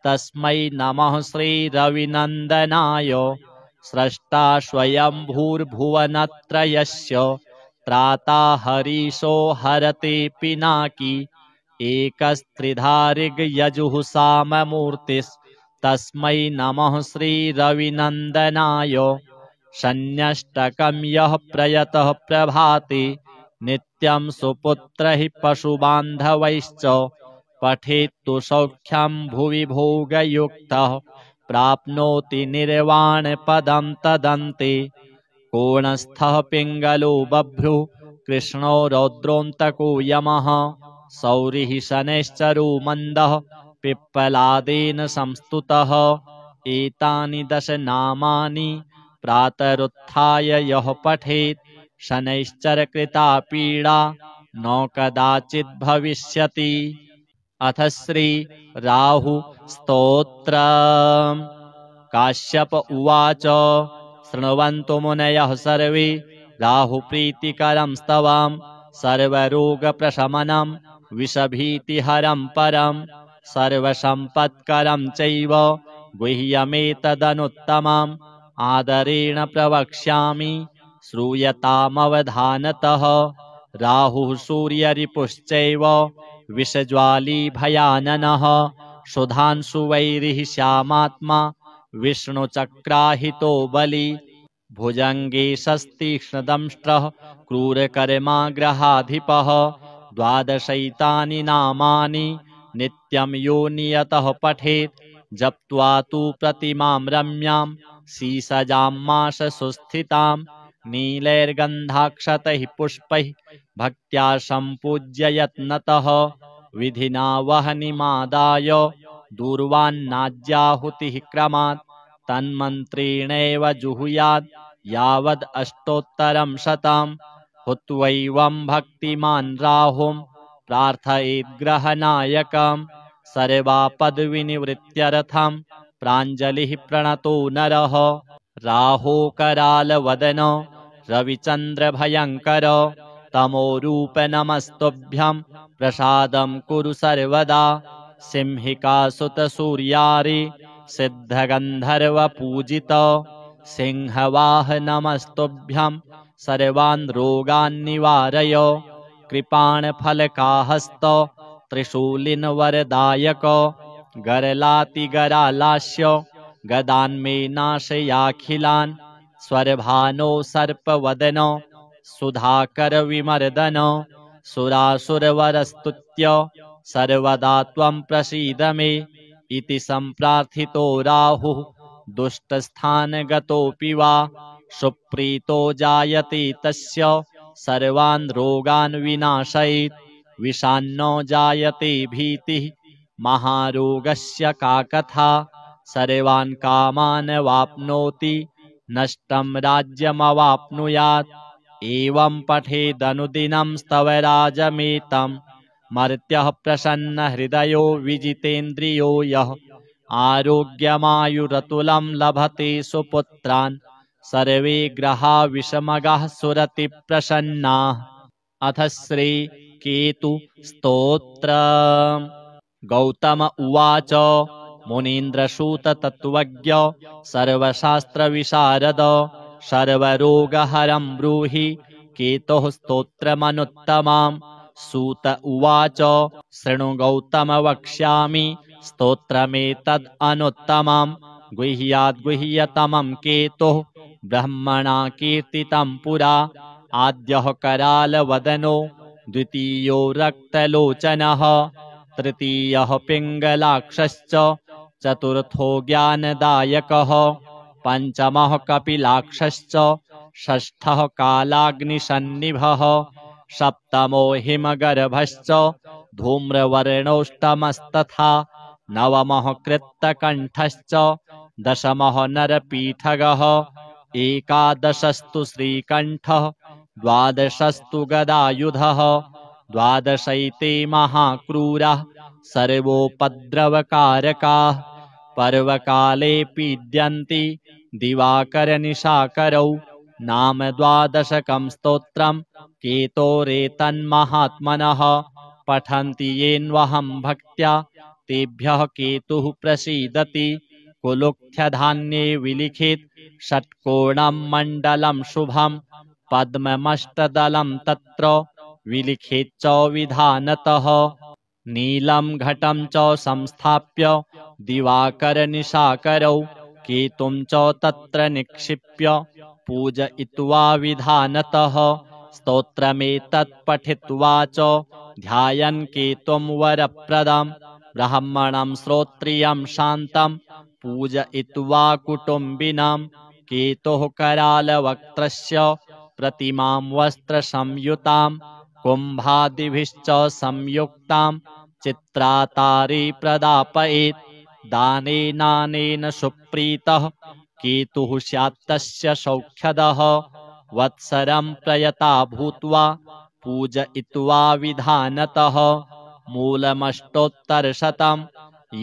तस्मै नमः श्रीरविनन्दनाय स्रष्टा स्वयंभूर्भुवनत्रयस्य त्राता हरीशो हरते पिनाकी एकस्त्रिधारिग्यजुः साममूर्तिस्तस्मै नमः श्रीरविनन्दनाय शन्यष्टकं यः प्रयतः प्रभाते नित्यं सुपुत्रैः पशुबान्धवैश्च पठेत्तु सौख्यं भुवि भोगयुक्तः प्राप्नोति निर्वाणपदं तदन्ते कोणस्थः पिङ्गलो बभ्रुः कृष्णो रौद्रोऽन्तको यमः सौरिः शनैश्चरो मन्दः पिप्पलादेन संस्तुतः एतानि 10 नामानि प्रातरुत्थाय यः पठेत् शनैश्चरकृता पीडा न कदाचित् भविष्यति। अथ श्री राहु स्तोत्रम्। काश्यप उवाच शृण्वन्तु मुनयः सर्वे राहुप्रीतिकरं स्तवं सर्वरोगप्रशमनं विषभीतिहरं परं सर्वसम्पत्करं चैव गुह्यमेतदनुत्तमम् आदरेण प्रवक्ष्यामि श्रूयतामवधानतः। राहुः सूर्यरिपुश्चैव विषज्वाली भयाननः सुधांशुवैरिः श्यामात्मा विष्णुचक्राहितो बली भुजङ्गे शस्तीक्ष्णदंष्ट्रः क्रूरकर्माग्रहाधिपः 12 नामानि नित्यं यो नियतः पठेत् जप्त्वा तु प्रतिमां रम्यां सीसजां माशसुस्थितां नीलैर्गन्धाक्षतैः पुष्पैः भक्त्या सम्पूज्य यत्नतः विधिना वह्निमादाय दूर्वान्नाज्याहुतिः क्रमात् तन्मन्त्रेणैव जुहुयात् यावद् अष्टोत्तरं शतं हुत्वैवं भक्तिमान् राहुं प्रार्थयेद्ग्रहनायकं सर्वापद्विनिवृत्त्यर्थं प्राञ्जलिः प्रणतो नरः। राहोकरालवदन रविचन्द्रभयङ्कर तमोरूप नमस्तुभ्यं प्रसादं कुरु सर्वदा सिंहिकासुतसूर्यारे सिद्धगन्धर्वपूजित सिंहवाह नमस्तुभ्यं सर्वान् रोगान् निवारय कृपाणफलकाहस्त त्रिशूलिनवरदायक गरलातिगरालास्य गदान्मे नाशयाखिलान् स्वरभानो सर्पवदन सुधाकरविमर्दन सुरासुरवरस्तुत्य सर्वदा त्वं प्रसीद मे इति सम्प्रार्थितो राहुः दुष्टस्थानगतोऽपि वा सुप्रीतो जायते तस्य सर्वान् रोगान् विनाशयेत् विषान्नो जायते भीतिः महारोगस्य का कथा सर्वान् कामान् वाप्नोति नष्टं राज्यमवाप्नुयात् एवं पठेदनुदिनं स्तवराजमेतं मर्त्यः प्रसन्नहृदयो विजितेन्द्रियो यः आरोग्यमायुरतुलं लभते सुपुत्रान् सर्वे ग्रहा विषमगाः सुरति प्रसन्नाः। अथ श्री केतु स्तोत्रम्। गौतम उवाच मुनीन्द्रसूततत्त्वज्ञ सर्वशास्त्रविशारद सर्वरोगहरं ब्रूहि केतोः स्तोत्रमनुत्तमाम्। सूत उवाच शृणु गौतम वक्ष्यामि स्तोत्रमेतद् अनुत्तमम्। गुह्याद्गुह्यतमं केतुः ब्रह्मणा कीर्तितं पुरा। आद्यः करालवदनो द्वितीयो रक्तलोचनः तृतीयः पिङ्गलाक्षश्च चतुर्थो ज्ञानदायकः पञ्चमः कपिलाक्षश्च षष्ठः कालाग्निसन्निभः सप्तमो हिमगर्भश्च धूम्रवर्णोष्टमस्तथा नवमः कृत्तकण्ठश्च दशमः नरपीठगः एकादशस्तु श्रीकण्ठः द्वादशस्तु गदायुधः द्वादशैते महाक्रूरः सर्वोपद्रवकारकाः पर्वकाले पीड्यन्ति दिवाकरनिशाकरौ नाम द्वादशकं स्तोत्रम् केतोरेतन्महात्मनः पठन्ति येन्वहं भक्त्या तेभ्यः केतुः प्रसीदति कुलुक्थ्यधान्ये विलिखित षट्कोणं मण्डलं शुभं पद्ममष्टदलं तत्र विलिखित च विधानतः नीलं घटं च संस्थाप्य दिवाकरनिशाकरौ केतुं च तत्र निक्षिप्य पूजयित्वा विधानतः स्तोत्रमेतत् पठित्वा च ध्यायन् केतुं वरप्रदं ब्राह्मणं श्रोत्रियं शान्तं पूजयित्वा कुटुम्बिनं केतुः करालवक्त्रस्य प्रतिमां वस्त्रसंयुतां कुम्भादिभिश्च संयुक्तां चित्रातारे प्रदापयेत् दानेनानेन सुप्रीतः केतुः स्यात्तस्य सौख्यदः वत्सरं प्रयता भूत्वा पूजयित्वा विधानतः मूलमष्टोत्तरशतं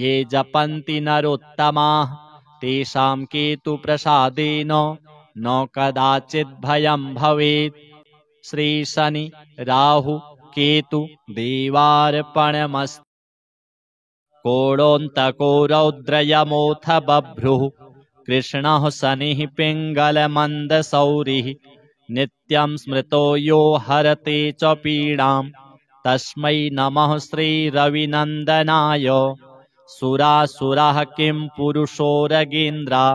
ये जपन्ति नरोत्तमाः तेषां केतुप्रसादेन न कदाचित् भयं भवेत्। श्री शनि राहु केतु देवार्पणमस्तु। कोणोऽन्तको रौद्रयमोऽथ बभ्रुः कृष्णः शनिः पिङ्गलमन्दशौरिः नित्यं स्मृतो यो हरते च पीडां तस्मै नमः श्रीरविनन्दनाय। सुरासुरः किं पुरुषोरगेन्द्रा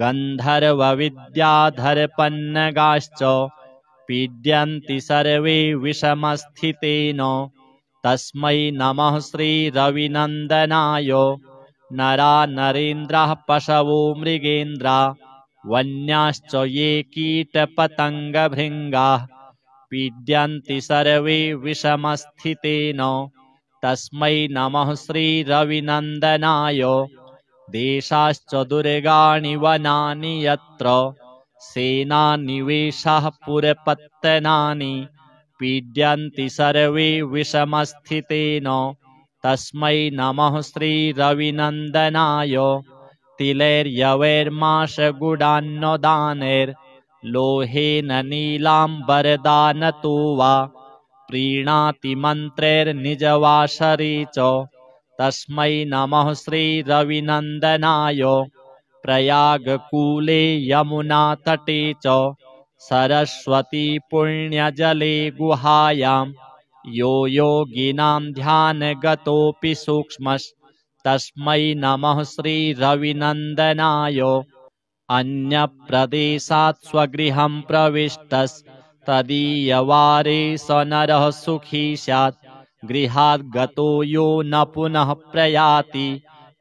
गन्धर्वविद्याधरपन्नगाश्च पीड्यन्ति सर्वे विषमस्थितेन तस्मै नमः श्रीरविनन्दनाय। नरा नरेन्द्राः पशवो मृगेन्द्रा वन्याश्च ये कीटपतङ्गभृङ्गाः पीड्यन्ति सर्वे विषमस्थितेन तस्मै नमः श्रीरविनन्दनाय। देशाश्च दुर्गाणि वनानि यत्र सेनानिवेशाः पुरपत्तनानि पीड्यन्ति सर्वे विषमस्थितेन तस्मै नमः श्रीरविनन्दनाय। तिलैर्यवैर्माशगुडान्नदानैर्लोहेन नीलाम्बरदानतो वा प्रीणाति मन्त्रैर्निजवासरे च तस्मै नमः श्रीरविनन्दनाय। प्रयागकूले यमुनातटे च सरस्वती पुण्यजले गुहायां यो योगिनां ध्यानगतोऽपि सूक्ष्मस्तस्मै नमः श्रीरविनन्दनाय। अन्यप्रदेशात् स्वगृहं प्रविष्टस्तदीयवारे स नरः सुखी स्यात् गृहात् गतो यो न पुनः प्रयाति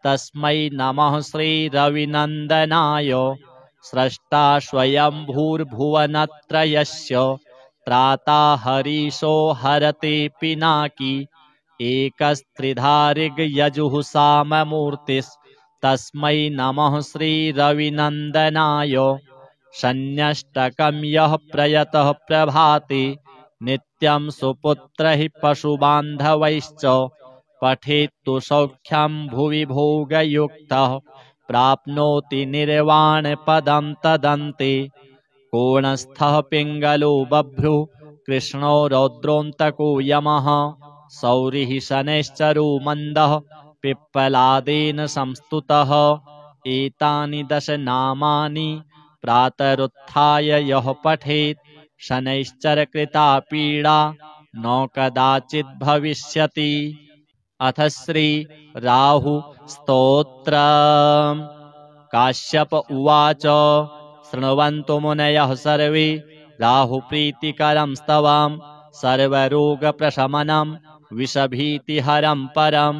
तस्मै नमः श्रीरविनन्दनाय। स्रष्टा स्वयंभूर्भुवनत्रयस्य त्राता हरीशो हरते पिनाकी एकस्त्रिधारिग्यजुः साममूर्तिस्तस्मै नमः श्रीरविनन्दनाय। शन्यष्टकं यः प्रयतः प्रभाते नित्यं सुपुत्रैः पशुबान्धवैश्च पठेत्तु सौख्यं भुवि भोगयुक्तः प्राप्नोति निर्वाणपदं तदन्ते। कोणस्थः पिङ्गलो बभ्रुः कृष्णो रौद्रोऽन्तको यमः सौरिः शनैश्चरो मन्दः पिप्पलादेन संस्तुतः। एतानि 10 नामानि प्रातरुत्थाय यः पठेत् शनैश्चरकृता पीडा न कदाचित् भविष्यति। अथ श्री राहु स्तोत्रम्। काश्यप उवाच शृण्वन्तु मुनयः सर्वे राहुप्रीतिकरं स्तवम् सर्वरोगप्रशमनं विषभीतिहरं परं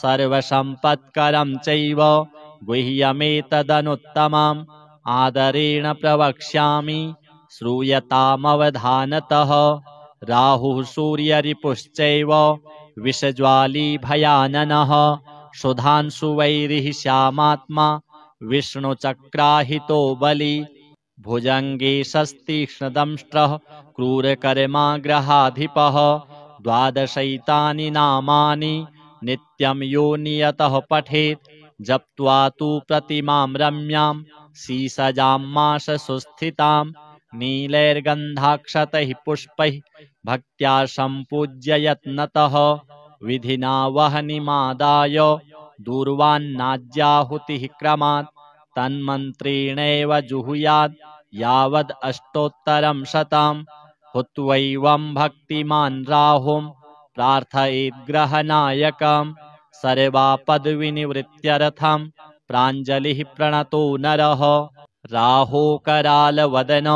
सर्वसम्पत्करं चैव गुह्यमेतदनुत्तमम् आदरेण प्रवक्ष्यामि श्रूयतामवधानतः। राहुः सूर्यरिपुश्चैव विषज्वाली भयाननः सुधांशुवैरिः श्यामात्मा विष्णुचक्राहितो बली भुजङ्गे शस्तीक्ष्णदंष्ट्रः क्रूरकर्माग्रहाधिपः 12 नामानि नित्यं यो नियतः पठेत् जप्त्वा तु प्रतिमां रम्यां सीसजां माशसुस्थितां नीलैर्गन्धाक्षतैः पुष्पैः भक्त्या सम्पूज्य यत्नतः विधिना वह्निमादाय दूर्वान्नाज्याहुतिः क्रमात् तन्मन्त्रेणैव जुहुयात् यावद् अष्टोत्तरं शतम् हुत्वैवं भक्तिमान् राहुं प्रार्थयेद्ग्रहनायकम् सर्वापद्विनिवृत्त्यर्थं प्राञ्जलिः प्रणतो नरः। राहोकरालवदन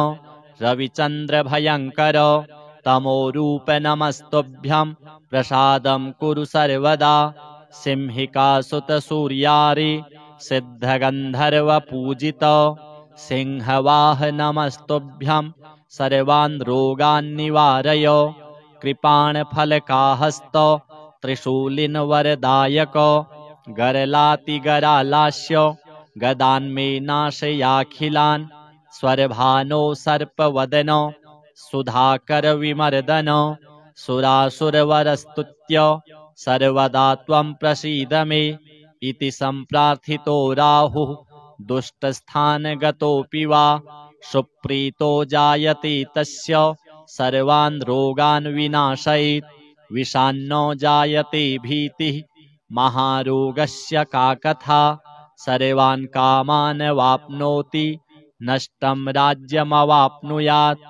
रविचन्द्रभयङ्कर तमोरूप नमस्तुभ्यं प्रसादं कुरु सर्वदा सिंहिकासुतसूर्यारे सिद्धगन्धर्वपूजित सिंहवाह नमस्तुभ्यं सर्वान् रोगान् निवारय कृपाणफलकाहस्त त्रिशूलिनवरदायक गरलातिगरालास्य गदान्मे नाशयाखिलान् स्वरभानो सर्पवदन सुधाकरविमर्दन सुरासुरवरस्तुत्य सर्वदा त्वं प्रसीद मे इति सम्प्रार्थितो राहुः दुष्टस्थानगतोऽपि वा सुप्रीतो जायते तस्य सर्वान् रोगान् विनाशयेत् विषान्नो जायते भीतिः महारोगस्य का कथा सर्वान् कामान् वाप्नोति नष्टं राज्यमवाप्नुयात्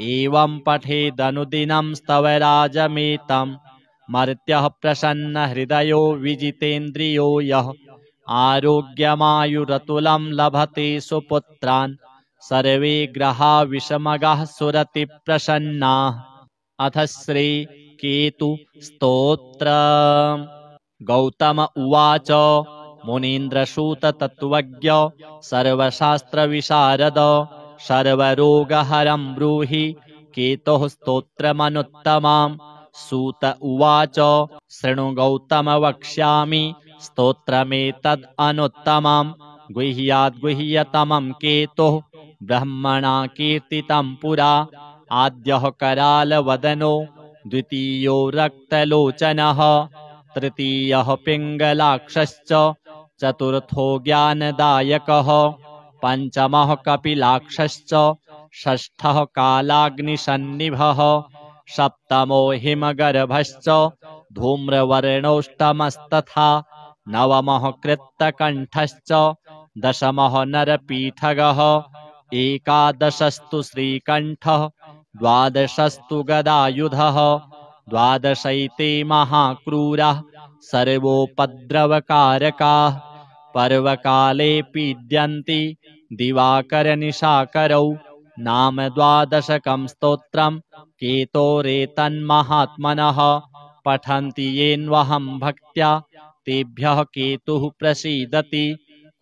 एवं पठेदनुदिनं स्तवराजमेतं मर्त्यः प्रसन्नहृदयो विजितेन्द्रियो यः आरोग्यमायुरतुलं लभते सुपुत्रान् सर्वे ग्रहा विषमगाः सुरति प्रसन्नाः। अथ श्री केतु स्तोत्रम्। गौतम उवाच मुनीन्द्रसूत तत्त्वज्ञ सर्वशास्त्रविशारद सर्वरोगहरं ब्रूहि केतोः स्तोत्रमनुत्तमम्। सूत उवाच शृणु गौतम वक्ष्यामि स्तोत्रमेतद् अनुत्तमम् गुह्याद्गुह्यतमं केतुः ब्रह्मणा कीर्तितं पुरा आद्यः करालवदनो द्वितीयो रक्तलोचनः तृतीयः पिङ्गलाक्षश्च चतुर्थो ज्ञानदायकः पञ्चमः कपिलाक्षश्च षष्ठः कालाग्निसन्निभः सप्तमो हिमगर्भश्च धूम्रवर्णोष्टमस्तथा नवमः कृत्तकण्ठश्च दशमः नरपीठगः एकादशस्तु श्रीकण्ठः द्वादशस्तु गदायुधः द्वादशैते महाक्रूराः सर्वोपद्रवकारकाः पर्वकाले पीड्यन्ति दिवाकरनिशाकरौ नाम द्वादशकं स्तोत्रं केतोरेतन्महात्मनः पठन्ति येन्वहं भक्त्या तेभ्यः केतुः प्रसीदति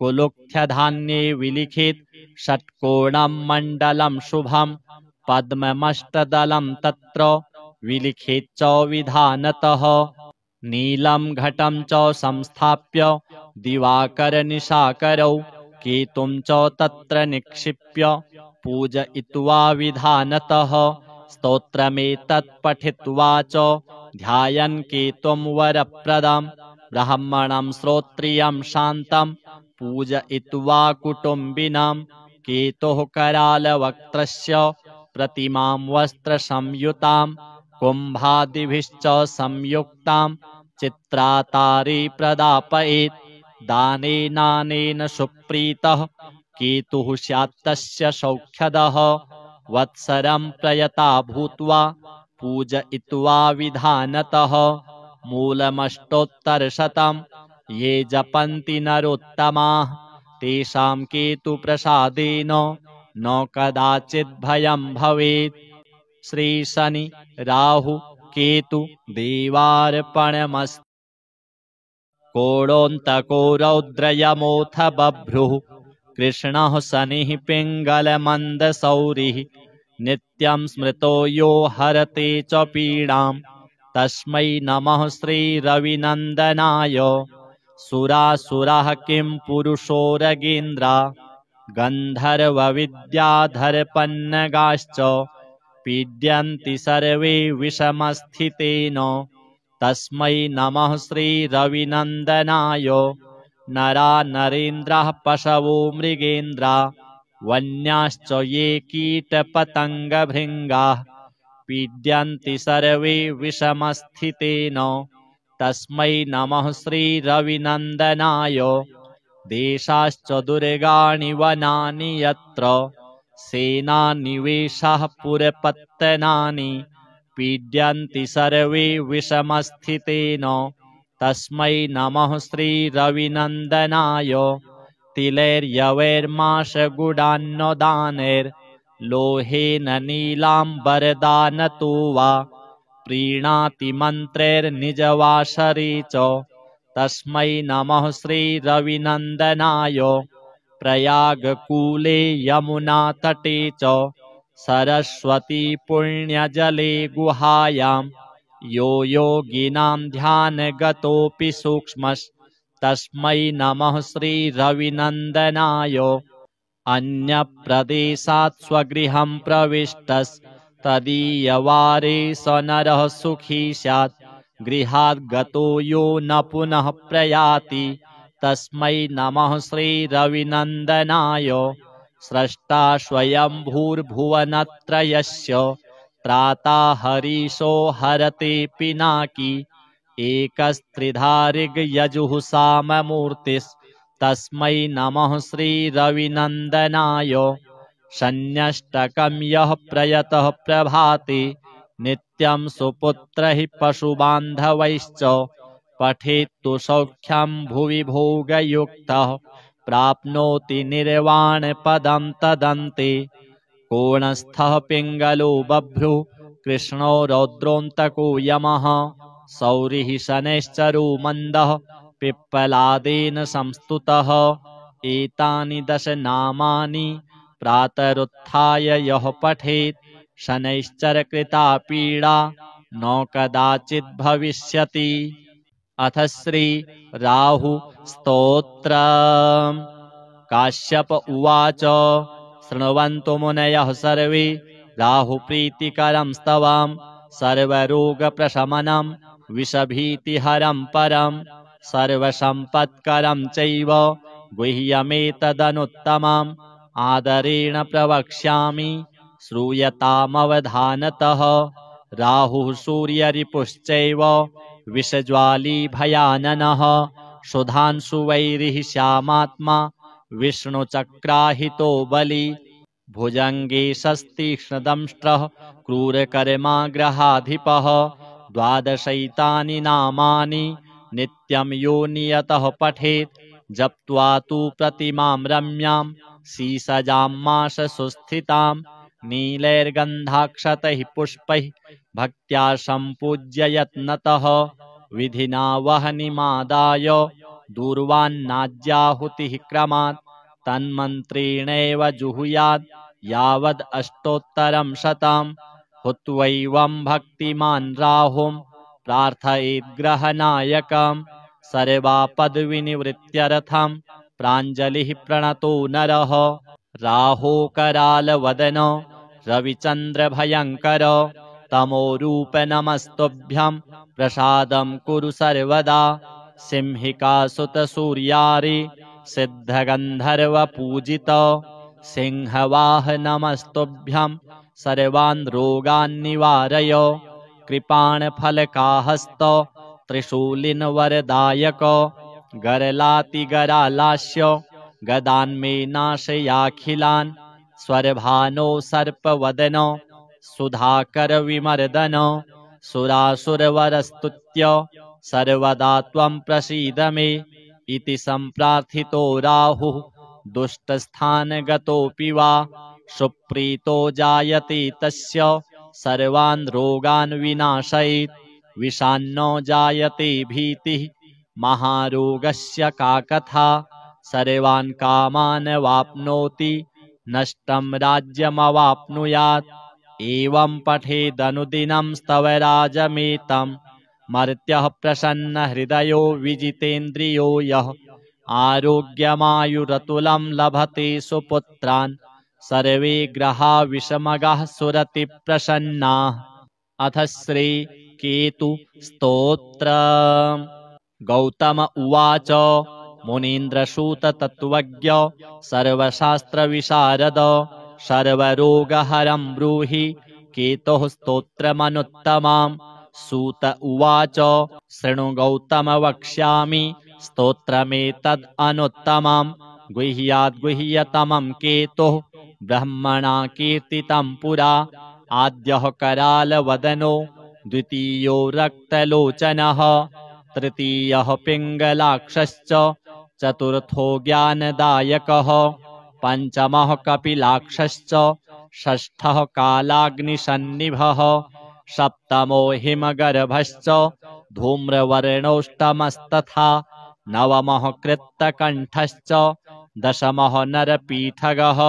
कुलुक्थ्यधान्ये विलिखित षट्कोणं मण्डलं शुभं पद्ममष्टदलं तत्र विलिखित च विधानतः नीलं घटं च संस्थाप्य दिवाकरनिशाकरौ केतुं च तत्र निक्षिप्य पूजयित्वा विधानतः स्तोत्रमेतत् पठित्वा च ध्यायन् केतुं वरप्रदं ब्राह्मणं श्रोत्रियं शान्तं पूजयित्वा कुटुम्बिनां केतुः करालवक्त्रस्य प्रतिमां वस्त्रसंयुतां कुम्भादिभिश्च संयुक्तां चित्रातारे प्रदापयेत् दानेनानेन सुप्रीतः केतुः स्यात्तस्य सौख्यदः वत्सरं प्रयता भूत्वा पूजयित्वा विधानतः मूलमष्टोत्तरशतं ये जपन्ति नरोत्तमाः तेषां केतुप्रसादेन न कदाचित् भयं भवेत्। श्री शनि राहु केतु देवार्पणमस्तु। कोणोऽन्तको रौद्रयमोऽथ बभ्रुः कृष्णः शनिः पिङ्गलमन्दशौरिः नित्यं स्मृतो यो हरते च पीडां तस्मै नमः श्रीरविनन्दनाय। सुरासुरः किं पुरुषोरगेन्द्रा गन्धर्वविद्याधरपन्नगाश्च पीड्यन्ति सर्वे विषमस्थितेन तस्मै नमः श्रीरविनन्दनाय। नरा नरेन्द्राः पशवो मृगेन्द्रा वन्याश्च ये कीटपतङ्गभृङ्गाः पीड्यन्ति सर्वे विषमस्थितेन तस्मै नमः श्रीरविनन्दनाय। देशाश्च दुर्गाणि वनानि यत्र सेनानिवेशाः पुरपत्तनानि पीड्यन्ति सर्वे विषमस्थितेन तस्मै नमः श्रीरविनन्दनाय। तिलैर्यवैर्माशगुडान्नदानैर्लोहेन नीलाम्बरदानतो वा प्रीणाति मन्त्रैर्निजवासरे च तस्मै नमः श्रीरविनन्दनाय। प्रयागकूले यमुनातटे च सरस्वती पुण्यजले गुहायां यो योगिनां ध्यानगतोऽपि सूक्ष्मस्तस्मै नमः श्रीरविनन्दनाय। अन्यप्रदेशात् स्वगृहं प्रविष्टस्तदीयवारे स नरः सुखी स्यात् गृहात् गतो यो न पुनः प्रयाति तस्मै नमः श्रीरविनन्दनाय। स्रष्टा स्वयंभूर्भुवनत्रयस्य त्राता हरीशो हरते पिनाकी एकस्त्रिधारिग्यजुः साममूर्तिस्तस्मै नमः श्रीरविनन्दनाय। शन्यष्टकं यः प्रयतः प्रभाते नित्यं सुपुत्रैः पशुबान्धवैश्च पठेत्तु सौख्यं भुवि भोगयुक्तः प्राप्नोति निर्वाणपदं तदन्ते। कोणस्थः पिङ्गलो बभ्रुः कृष्णो रौद्रोऽन्तको यमः सौरिः शनैश्चरो मन्दः पिप्पलादेन संस्तुतः। एतानि 10 नामानि प्रातरुत्थाय यः पठेत् शनैश्चरकृता पीडा न कदाचित् भविष्यति। अथ श्री राहु स्तोत्रम्। काश्यप उवाच शृण्वन्तु मुनयः सर्वे राहुप्रीतिकरं स्तवं सर्वरोगप्रशमनं विषभीतिहरं परं सर्वसम्पत्करं चैव गुह्यमेतदनुत्तमम् आदरेण प्रवक्ष्यामि श्रूयतामवधानतः। राहुः सूर्यरिपुश्चैव विषज्वाली भयाननः सुधांशुवैरिः श्यामात्मा विष्णुचक्राहितो बली भुजङ्गे शस्तीक्ष्णदंष्ट्रः क्रूरकर्माग्रहाधिपः। 12 नामानि नित्यं यो नियतः पठेत् जप्त्वा तु प्रतिमां रम्यां सीसजां माशसुस्थितां नीलैर्गन्धाक्षतैः पुष्पैः भक्त्या सम्पूज्य यत्नतः विधिना वह्निमादाय दूर्वान्नाज्याहुतिः क्रमात् तन्मन्त्रेणैव जुहुयात् यावद् अष्टोत्तरं शतं हुत्वैवं भक्तिमान् राहुं प्रार्थयेद्ग्रहनायकं सर्वापद्विनिवृत्त्यर्थं प्राञ्जलिः प्रणतो नरः। राहोकरालवदन रविचन्द्रभयङ्कर तमोरूप नमस्तुभ्यं प्रसादं कुरु सर्वदा सिंहिकासुतसूर्यारे सिद्धगन्धर्वपूजित सिंहवाह नमस्तुभ्यं सर्वान् रोगान् निवारय कृपाणफलकाहस्त त्रिशूलिनवरदायक गरलातिगरालास्य गदान्मेनाशयाखिलान् स्वरभानो सर्पवदन सुधाकरविमर्दन सुरासुरवरस्तुत्य सर्वदा त्वं प्रसीद मे इति सम्प्रार्थितो राहुः दुष्टस्थानगतोऽपि वा सुप्रीतो जायते तस्य सर्वान् रोगान् विनाशयेत् विषान्नो जायते भीतिः महारोगस्य का कथा सर्वान् कामान् वाप्नोति नष्टं राज्यमवाप्नुयात् एवं पठेदनुदिनं स्तवराजमेतं मर्त्यः प्रसन्नहृदयो विजितेन्द्रियो यः आरोग्यमायुरतुलं लभते सुपुत्रान् सर्वे ग्रहा विषमगाः सुरतिप्रसन्नाः। अथ श्री केतु स्तोत्र। गौतम उवाच मुनीन्द्रसूत तत्त्वज्ञ सर्वशास्त्रविशारद सर्वरोगहरं ब्रूहि केतोः स्तोत्रमनुत्तमम्। सूत उवाच शृणु गौतम वक्ष्यामि स्तोत्रमेतद् अनुत्तमम् गुह्याद्गुह्यतमं केतुः ब्रह्मणा कीर्तितं पुरा आद्यः करालवदनो द्वितीयो रक्तलोचनः तृतीयः पिङ्गलाक्षश्च चतुर्थो ज्ञानदायकः पञ्चमः कपिलाक्षश्च षष्ठः कालाग्निसन्निभः सप्तमो हिमगर्भश्च धूम्रवर्णोष्टमस्तथा नवमः कृत्तकण्ठश्च दशमः नरपीठगः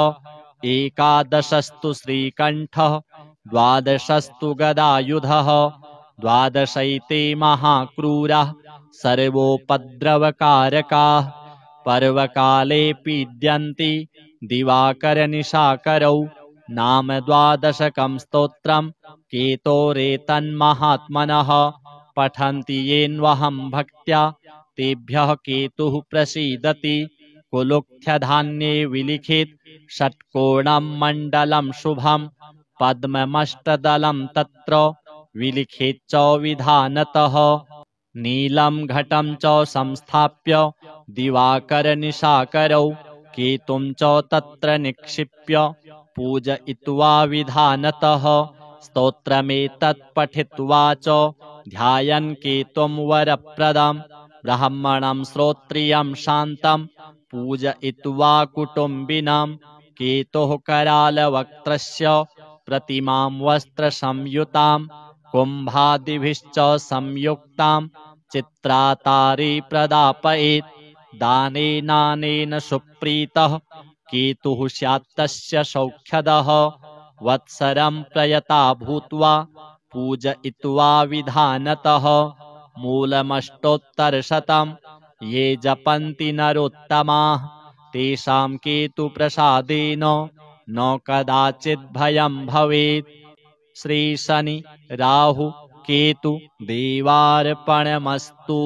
एकादशस्तु श्रीकण्ठः द्वादशस्तु गदायुधः द्वादशैते महाक्रूराः सर्वोपद्रवकारकाः पर्वकाले पीड्यन्ति दिवाकरनिशाकरौ नाम द्वादशकं स्तोत्रं केतोरेतन्महात्मनः पठन्ति येन्वहं भक्त्या तेभ्यः केतुः प्रसीदति कुलुक्थ्यधान्ये विलिखित षट्कोणं मण्डलं शुभं पद्ममष्टदलं तत्र विलिखित च विधानतः नीलं घटं च संस्थाप्य दिवाकरनिशाकरौ केतुं च तत्र निक्षिप्य पूजयित्वा विधानतः स्तोत्रमेतत् पठित्वा च ध्यायन् केतुं वरप्रदं ब्राह्मणं श्रोत्रियं शान्तं पूजयित्वा कुटुम्बिनं केतुः करालवक्त्रस्य प्रतिमां वस्त्रसंयुतां कुम्भादिभिश्च संयुक्तां चित्रातारे प्रदापयेत् दानेनानेन सुप्रीतः केतुः स्यात्तस्य सौख्यदः वत्सरं प्रयता भूत्वा पूजयित्वा विधानतः मूलमष्टोत्तरशतं ये जपन्ति नरोत्तमाः तेषां केतुप्रसादेन न कदाचित् भयं भवेत्। श्री शनि राहु केतु देवार्पणमस्तु।